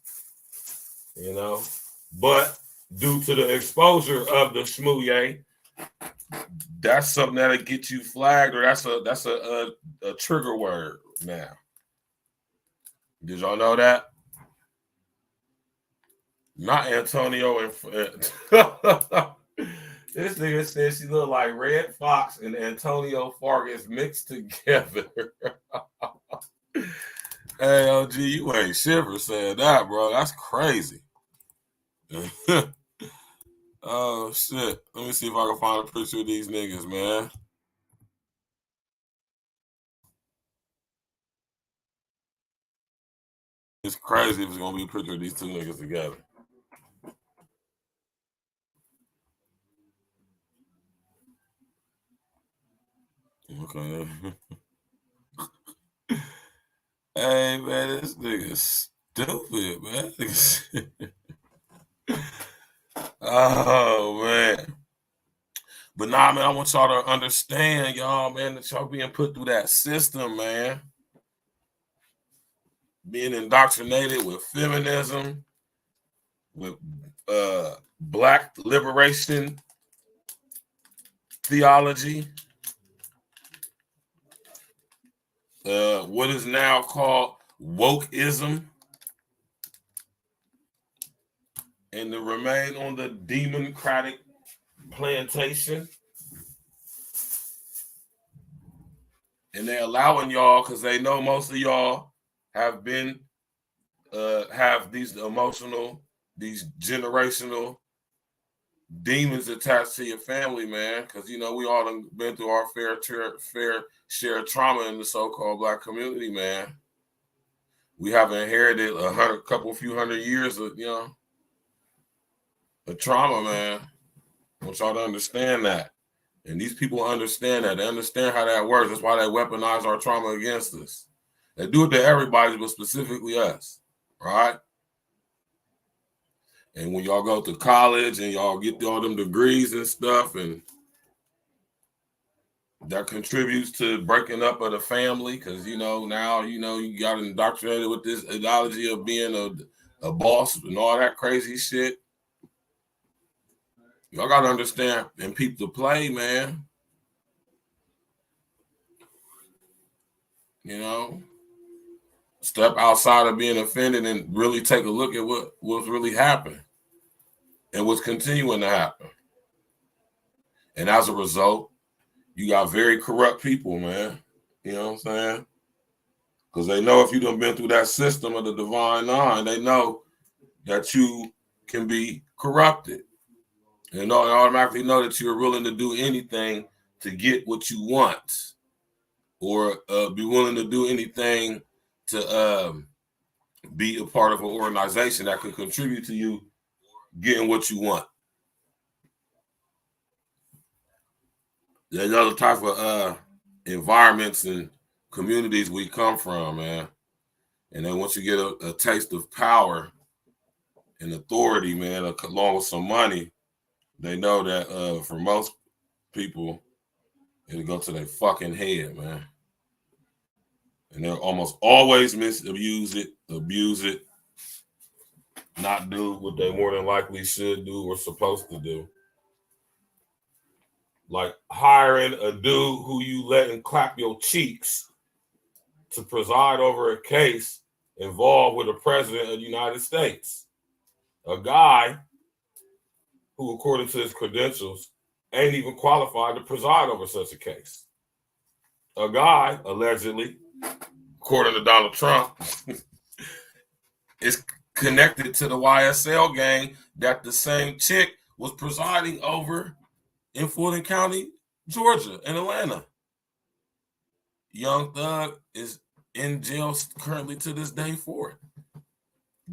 you know. But due to the exposure of the Shmooyah, that's something that'll get you flagged, or that's a trigger word now. Did y'all know that? Not Antonio and this nigga said she looked like Red Fox and Antonio Fargas mixed together. Hey, OG, you ain't shiver said that, bro. That's crazy. Oh, shit. Let me see if I can find a picture of these niggas, man. It's crazy if it's going to be a picture of these two niggas together. Okay. Hey, man, this nigga's stupid, man. Oh, man. But nah, man, I want y'all to understand, y'all, man, that y'all being put through that system, man. Being indoctrinated with feminism, with black liberation theology, what is now called wokeism, and to remain on the democratic plantation. And they're allowing y'all, because they know most of y'all have been, have these emotional, these generational demons attached to your family, man. Because, you know, we all done been through our fair share of trauma in the so-called black community, man. We have inherited a few hundred years of, you know, the trauma, man. I want y'all to understand that. And these people understand that. They understand how that works. That's why they weaponize our trauma against us. They do it to everybody, but specifically us, right? And when y'all go to college and y'all get all them degrees and stuff, and that contributes to breaking up of the family, because, you know, now, you know, you got indoctrinated with this ideology of being a boss and all that crazy shit. Y'all got to understand and peep the play, man. You know, step outside of being offended and really take a look at what's really happened and what's continuing to happen. And as a result, you got very corrupt people, man. You know what I'm saying? Because they know if you done been through that system of the Divine Nine, they know that you can be corrupted. And automatically know that you're willing to do anything to get what you want, or be willing to do anything to be a part of an organization that could contribute to you getting what you want. There's other type of environments and communities we come from, man. And then once you get a taste of power and authority, man, along with some money, they know that for most people, it'll go to their fucking head, man. And they'll almost always abuse it, not do what they more than likely should do or supposed to do. Like hiring a dude who you letting clap your cheeks to preside over a case involved with the president of the United States. A guy who, according to his credentials, ain't even qualified to preside over such a case. A guy, allegedly, according to Donald Trump, is connected to the YSL gang that the same chick was presiding over in Fulton County, Georgia, in Atlanta. Young Thug is in jail currently to this day for it.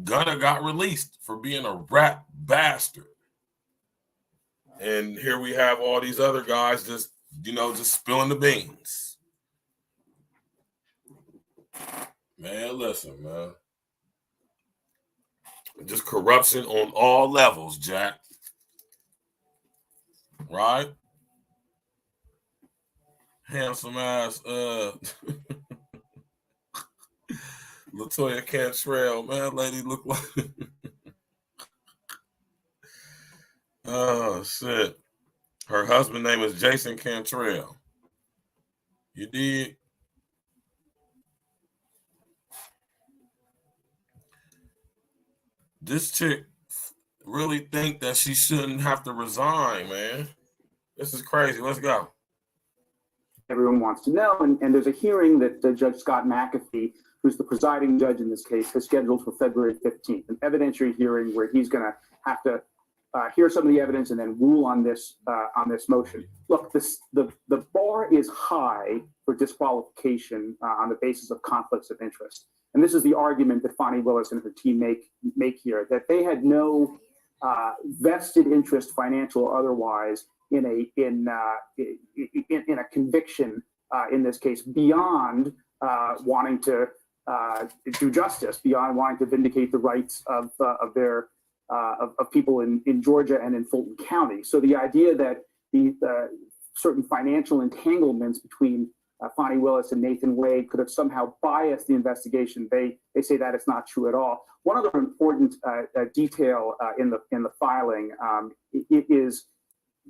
Gunna got released for being a rap bastard. And here we have all these other guys just spilling the beans. Man, listen, man. Just corruption on all levels, Jack. Right? Handsome ass Latoya Cantrell, man, lady look like oh shit. Her husband's name is Jason Cantrell. You did? This chick really think that she shouldn't have to resign, man. This is crazy. Let's go. Everyone wants to know, and there's a hearing that Judge Scott McAfee, who's the presiding judge in this case, has scheduled for February 15th, an evidentiary hearing where he's going to have to hear some of the evidence and then rule on this motion. Look, the bar is high for disqualification on the basis of conflicts of interest, and this is the argument that FANI Willis and her team make here, that they had no vested interest, financial or otherwise, in a conviction in this case, beyond wanting to do justice, beyond wanting to vindicate the rights of people in Georgia and in Fulton County. So the idea that the certain financial entanglements between FANI Willis and Nathan Wade could have somehow biased the investigation, they say that it's not true at all. One other important detail in the filing is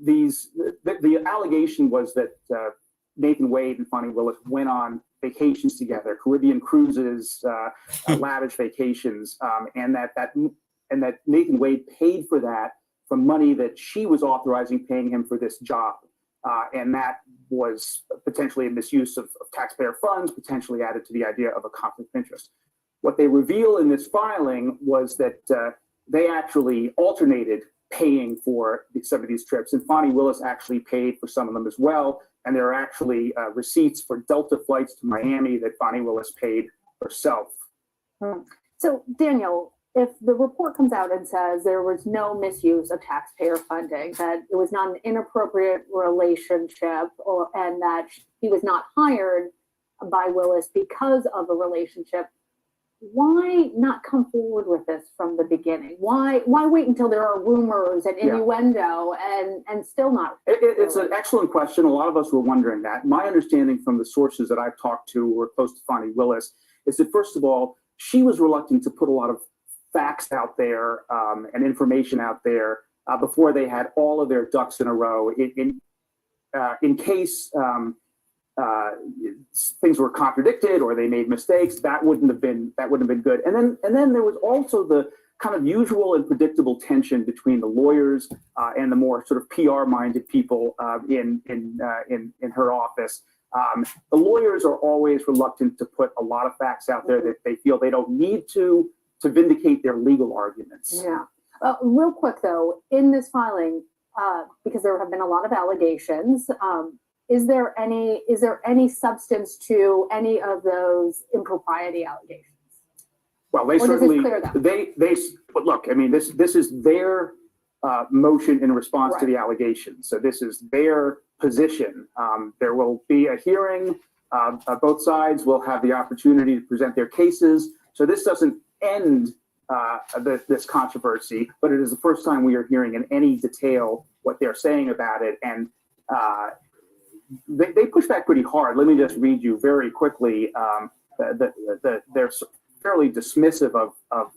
the allegation was that Nathan Wade and FANI Willis went on vacations together, Caribbean cruises, lavish vacations, and that Nathan Wade paid for that from money that she was authorizing paying him for this job. And that was potentially a misuse of taxpayer funds, potentially added to the idea of a conflict of interest. What they reveal in this filing was that they actually alternated paying for some of these trips, and FANI Willis actually paid for some of them as well. And there are actually receipts for Delta flights to Miami that FANI Willis paid herself. So, Daniel, if the report comes out and says there was no misuse of taxpayer funding, that it was not an inappropriate relationship, and that he was not hired by Willis because of a relationship, why not come forward with this from the beginning? Why wait until there are rumors and innuendo and still not? It's an excellent question. A lot of us were wondering that. My understanding from the sources that I've talked to who are close to FANI Willis is that, first of all, she was reluctant to put a lot of facts out there and information out there before they had all of their ducks in a row in case things were contradicted or they made mistakes. That wouldn't have been good. And then there was also the kind of usual and predictable tension between the lawyers and the more sort of PR-minded people in her office. The lawyers are always reluctant to put a lot of facts out there that they feel they don't need to to vindicate their legal arguments. Yeah. Real quick though, in this filing, because there have been a lot of allegations, is there any substance to any of those impropriety allegations? Well, they certainly but look, I mean, this is their motion in response to the allegations. So this is their position. There will be a hearing. Both sides will have the opportunity to present their cases. So this doesn't end this controversy, but it is the first time we are hearing in any detail what they're saying about it. And they push back pretty hard. Let me just read you very quickly. They're fairly dismissive of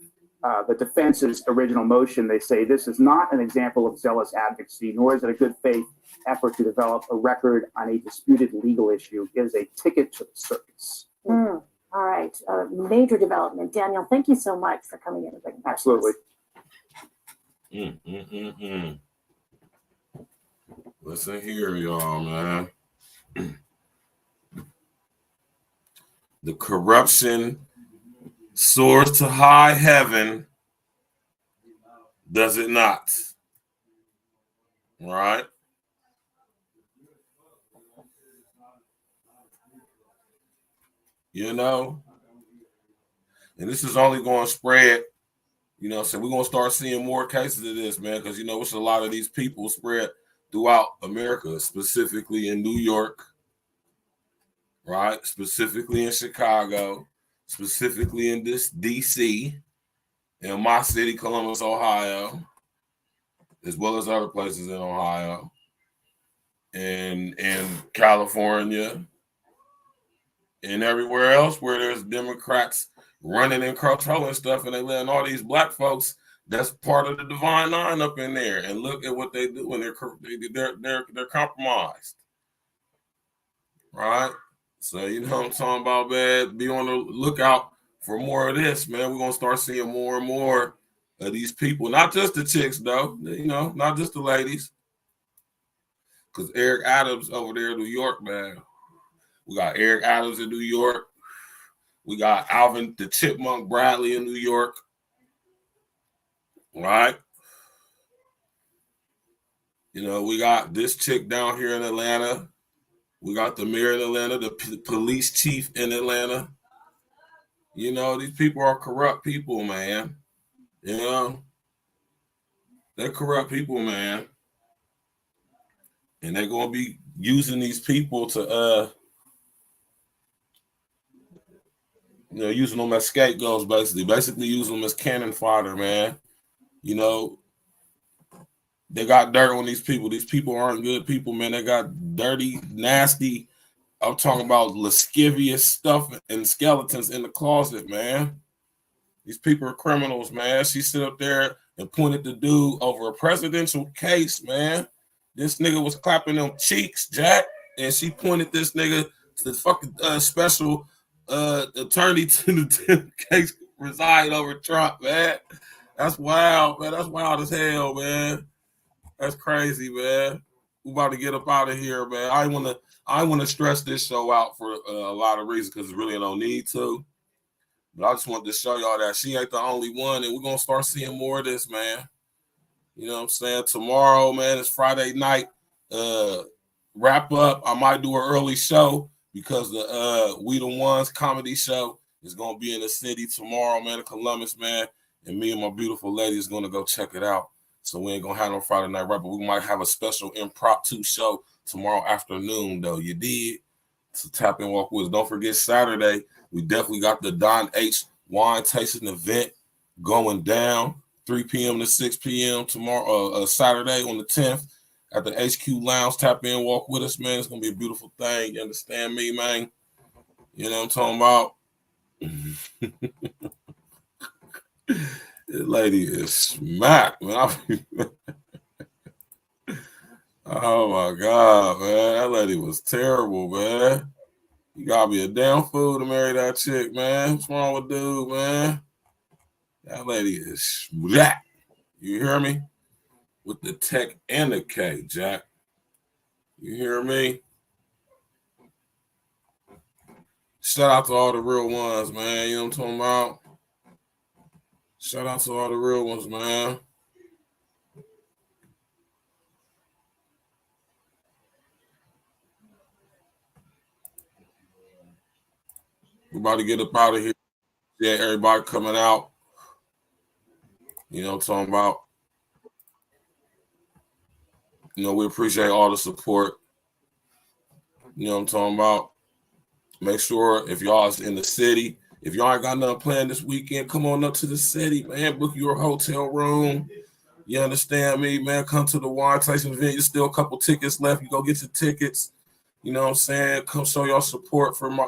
the defense's original motion. They say this is not an example of zealous advocacy, nor is it a good faith effort to develop a record on a disputed legal issue. It is a ticket to the circus. All right, major development. Daniel, thank you so much for coming in and bringing that. Absolutely. Listen here, y'all, man. The corruption soars to high heaven, does it not? All right. You know, and this is only going to spread, you know, so we're going to start seeing more cases of this, man, because, you know, it's a lot of these people spread throughout America, specifically in New York, right? Specifically in Chicago, specifically in this DC, in my city, Columbus, Ohio, as well as other places in Ohio, and California, and everywhere else where there's Democrats running and controlling stuff, and they letting all these black folks that's part of the divine line up in there, and look at what they do when they're compromised, right? So you know what I'm talking about, man. Be on the lookout for more of this, man. We're gonna start seeing more and more of these people, not just the chicks, though. You know, not just the ladies, because Eric Adams over there in New York, man. We got Eric Adams in New York. We got Alvin the Chipmunk Bradley in New York. Right? You know, we got this chick down here in Atlanta. We got the mayor in Atlanta, the police chief in Atlanta. You know, these people are corrupt people, man. You know, they're corrupt people, man. And they're going to be using these people to, you know, using them as scapegoats, basically using them as cannon fodder, man. You know, they got dirt on these people. These people aren't good people, man. They got dirty, nasty, I'm talking about lascivious stuff and skeletons in the closet, man. These people are criminals, man. She sit up there and pointed the dude over a presidential case, man. This nigga was clapping them cheeks, Jack, and she pointed this nigga to the fucking special attorney to the case reside over Trump, man. That's wild, man. That's wild as hell, man. That's crazy, man. We about to get up out of here, man. I want to stress this show out for a lot of reasons because really I don't need to. But I just wanted to show y'all that she ain't the only one, and we're gonna start seeing more of this, man. You know what I'm saying? Tomorrow, man, it's Friday night. Wrap up. I might do an early show because the We the Ones comedy show is gonna be in the city tomorrow, man, in Columbus, man. And me and my beautiful lady is gonna go check it out. So we ain't gonna have no Friday night wrap, but we might have a special impromptu show tomorrow afternoon, though. You did. So tap in, walk with us. Don't forget Saturday. We definitely got the Don H wine tasting event going down 3 p.m. to 6 p.m. tomorrow, Saturday on the 10th at the HQ Lounge. Tap in, walk with us, man. It's gonna be a beautiful thing. You understand me, man? You know what I'm talking about? This lady is smacked, man. Oh my God, man. That lady was terrible, man. You gotta be a damn fool to marry that chick, man. What's wrong with dude, man? That lady is Jack. You hear me? With the tech and the K, Jack. You hear me? Shout out to all the real ones, man. You know what I'm talking about? Shout out to all the real ones, man. We're about to get up out of here. Yeah, everybody coming out. You know what I'm talking about? You know, we appreciate all the support. You know what I'm talking about? Make sure if y'all is in the city, if y'all ain't got nothing planned this weekend, come on up to the city, man. Book your hotel room. You understand me, man? Come to the Wine Tyson event. There's still a couple tickets left. You go get your tickets. You know what I'm saying? Come show y'all support for my,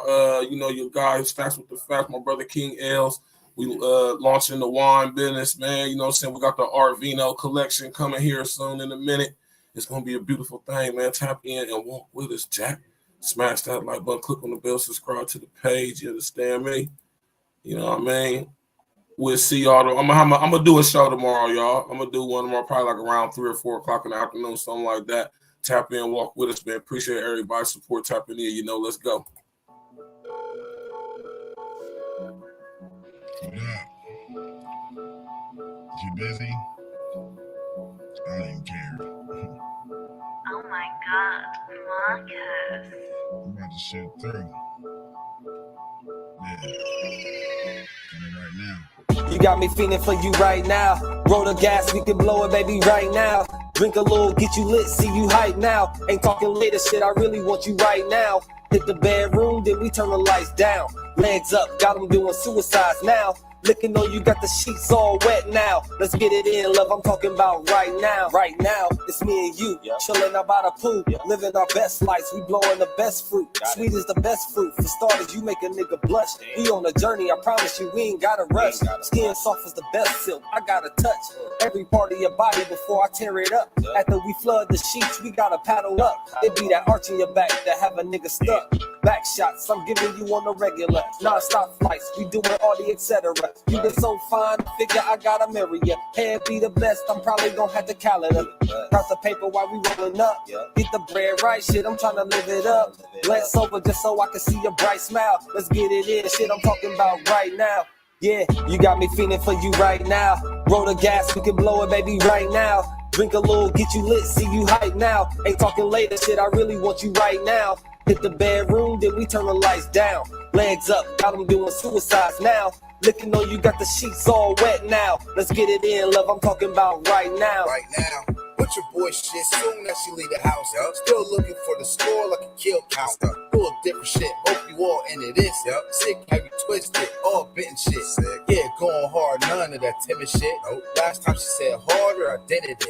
your guys, Facts with the Facts, my brother King Els. We launching the wine business, man. You know what I'm saying? We got the Art Vino collection coming here soon in a minute. It's going to be a beautiful thing, man. Tap in and walk with us, Jack. Smash that like button, click on the bell, subscribe to the page. You understand me? You know what I mean? We'll see y'all. I'm gonna do a show tomorrow, y'all. I'm gonna do one tomorrow, probably like around 3 or 4 o'clock in the afternoon, something like that. Tap in, walk with us, man. Appreciate everybody's support. Tapping in, let's go. What up? You busy? I don't even care. Oh my God, Marcus. I'm about to shoot through. Yeah. Right now. You got me feeling for you right now. Roll the gas, we can blow it, baby, right now. Drink a little, get you lit, see you hype now. Ain't talking later shit, I really want you right now. Hit the bedroom, then we turn the lights down. Legs up, got them doing suicides now. Looking on you, got the sheets all wet now. Let's get it in, love, I'm talking about right now. Right now, it's me and you, chilling out by the pool, living our best lives, we blowing the best fruit. Sweet is the best fruit, for starters, you make a nigga blush. We on a journey, I promise you, we ain't gotta rush. Skin soft as the best silk, I gotta touch every part of your body before I tear it up. After we flood the sheets, we gotta paddle up. It be that arch in your back that have a nigga stuck. Back shots, I'm giving you on the regular. Non-stop flights, we doing all the etc. You been so fine, figure I gotta marry ya. Head be the best, I'm probably gonna have the calendar. Cross the paper while we rolling up. Get the bread right, shit, I'm trying to live it up. Glance over just so I can see your bright smile. Let's get it in, shit, I'm talking about right now. Yeah, you got me feeling for you right now. Roll the gas, we can blow it, baby, right now. Drink a little, get you lit, see you hype now. Ain't talking later, shit, I really want you right now. Hit the bedroom, then we turn the lights down. Legs up, got them doing suicides now. Looking on you, got the sheets all wet now. Let's get it in, love, I'm talking about right now. Right now, put your boy shit soon as she leave the house. Still looking for the score like a kill count. Full of different shit, hope you all into this. Sick, have you twisted, all bitten shit. Yeah, going hard, none of that timid shit. Last time she said harder, I did it.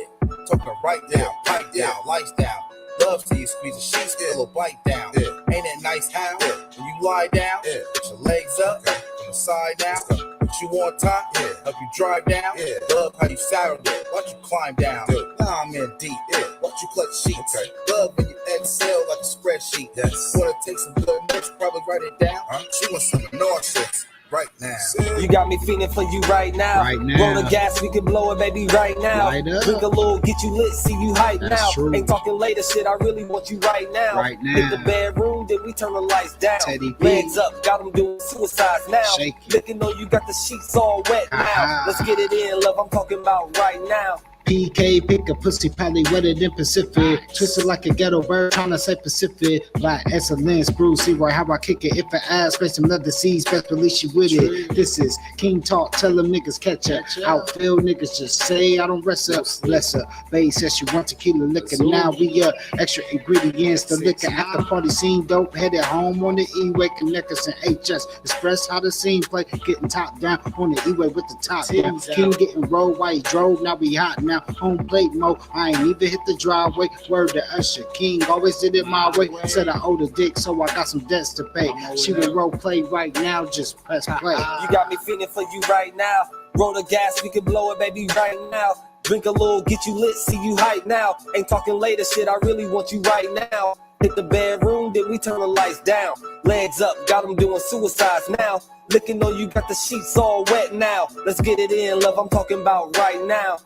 Talking right down, pipe down, lights down. Love to you, squeeze the sheets, feel a bite down. Ain't it nice how when you lie down, put your legs up, from the side now, put you on top, help you drive down. Love how you saddle it, watch you climb down. Now I'm in deep, watch you clutch sheets. Love when you exhale like a spreadsheet. Wanna take some good notes, probably write it down. She wants some narcissists. Right now. You got me feeling for you right now. Right now. Roll the gas, we can blow it, baby, right now. Light up. Drink a little, get you lit, see you hype now. True. Ain't talking later, shit, I really want you right now. Right now. Hit the bedroom, then we turn the lights down. Teddy B. Legs up, got them doing suicides now. Shake Looking on you, got the sheets all wet now. Let's get it in, love, I'm talking about right now. PK, pick a pussy, probably wetter than Pacific. Twisted like a ghetto bird, trying to say Pacific. By excellence, Bruce, see right how I kick it. If I ask, space some other seeds, best believe she with it. This is King Talk, tell them niggas catch up. Outfield niggas just say I don't rest up. Bless her. Bae says she want tequila liquor. Now we extra ingredients. The liquor after party scene dope. Headed home on the E-way, connect us in HS. Express how the scene play. Getting top down on the E-way with the top down. King getting rolled while he drove. Now we hot now. Home plate mode, I ain't even hit the driveway. Word to Usher, King always did it my way. Said I owed a dick, so I got some debts to pay. She will role play right now, just press play. You got me feeling for you right now. Roll the gas, we can blow it, baby, right now. Drink a little, get you lit, see you hype now. Ain't talking later, shit, I really want you right now. Hit the bedroom, then we turn the lights down. Legs up, got them doing suicides now. Looking on you, got the sheets all wet now. Let's get it in, love, I'm talking about right now.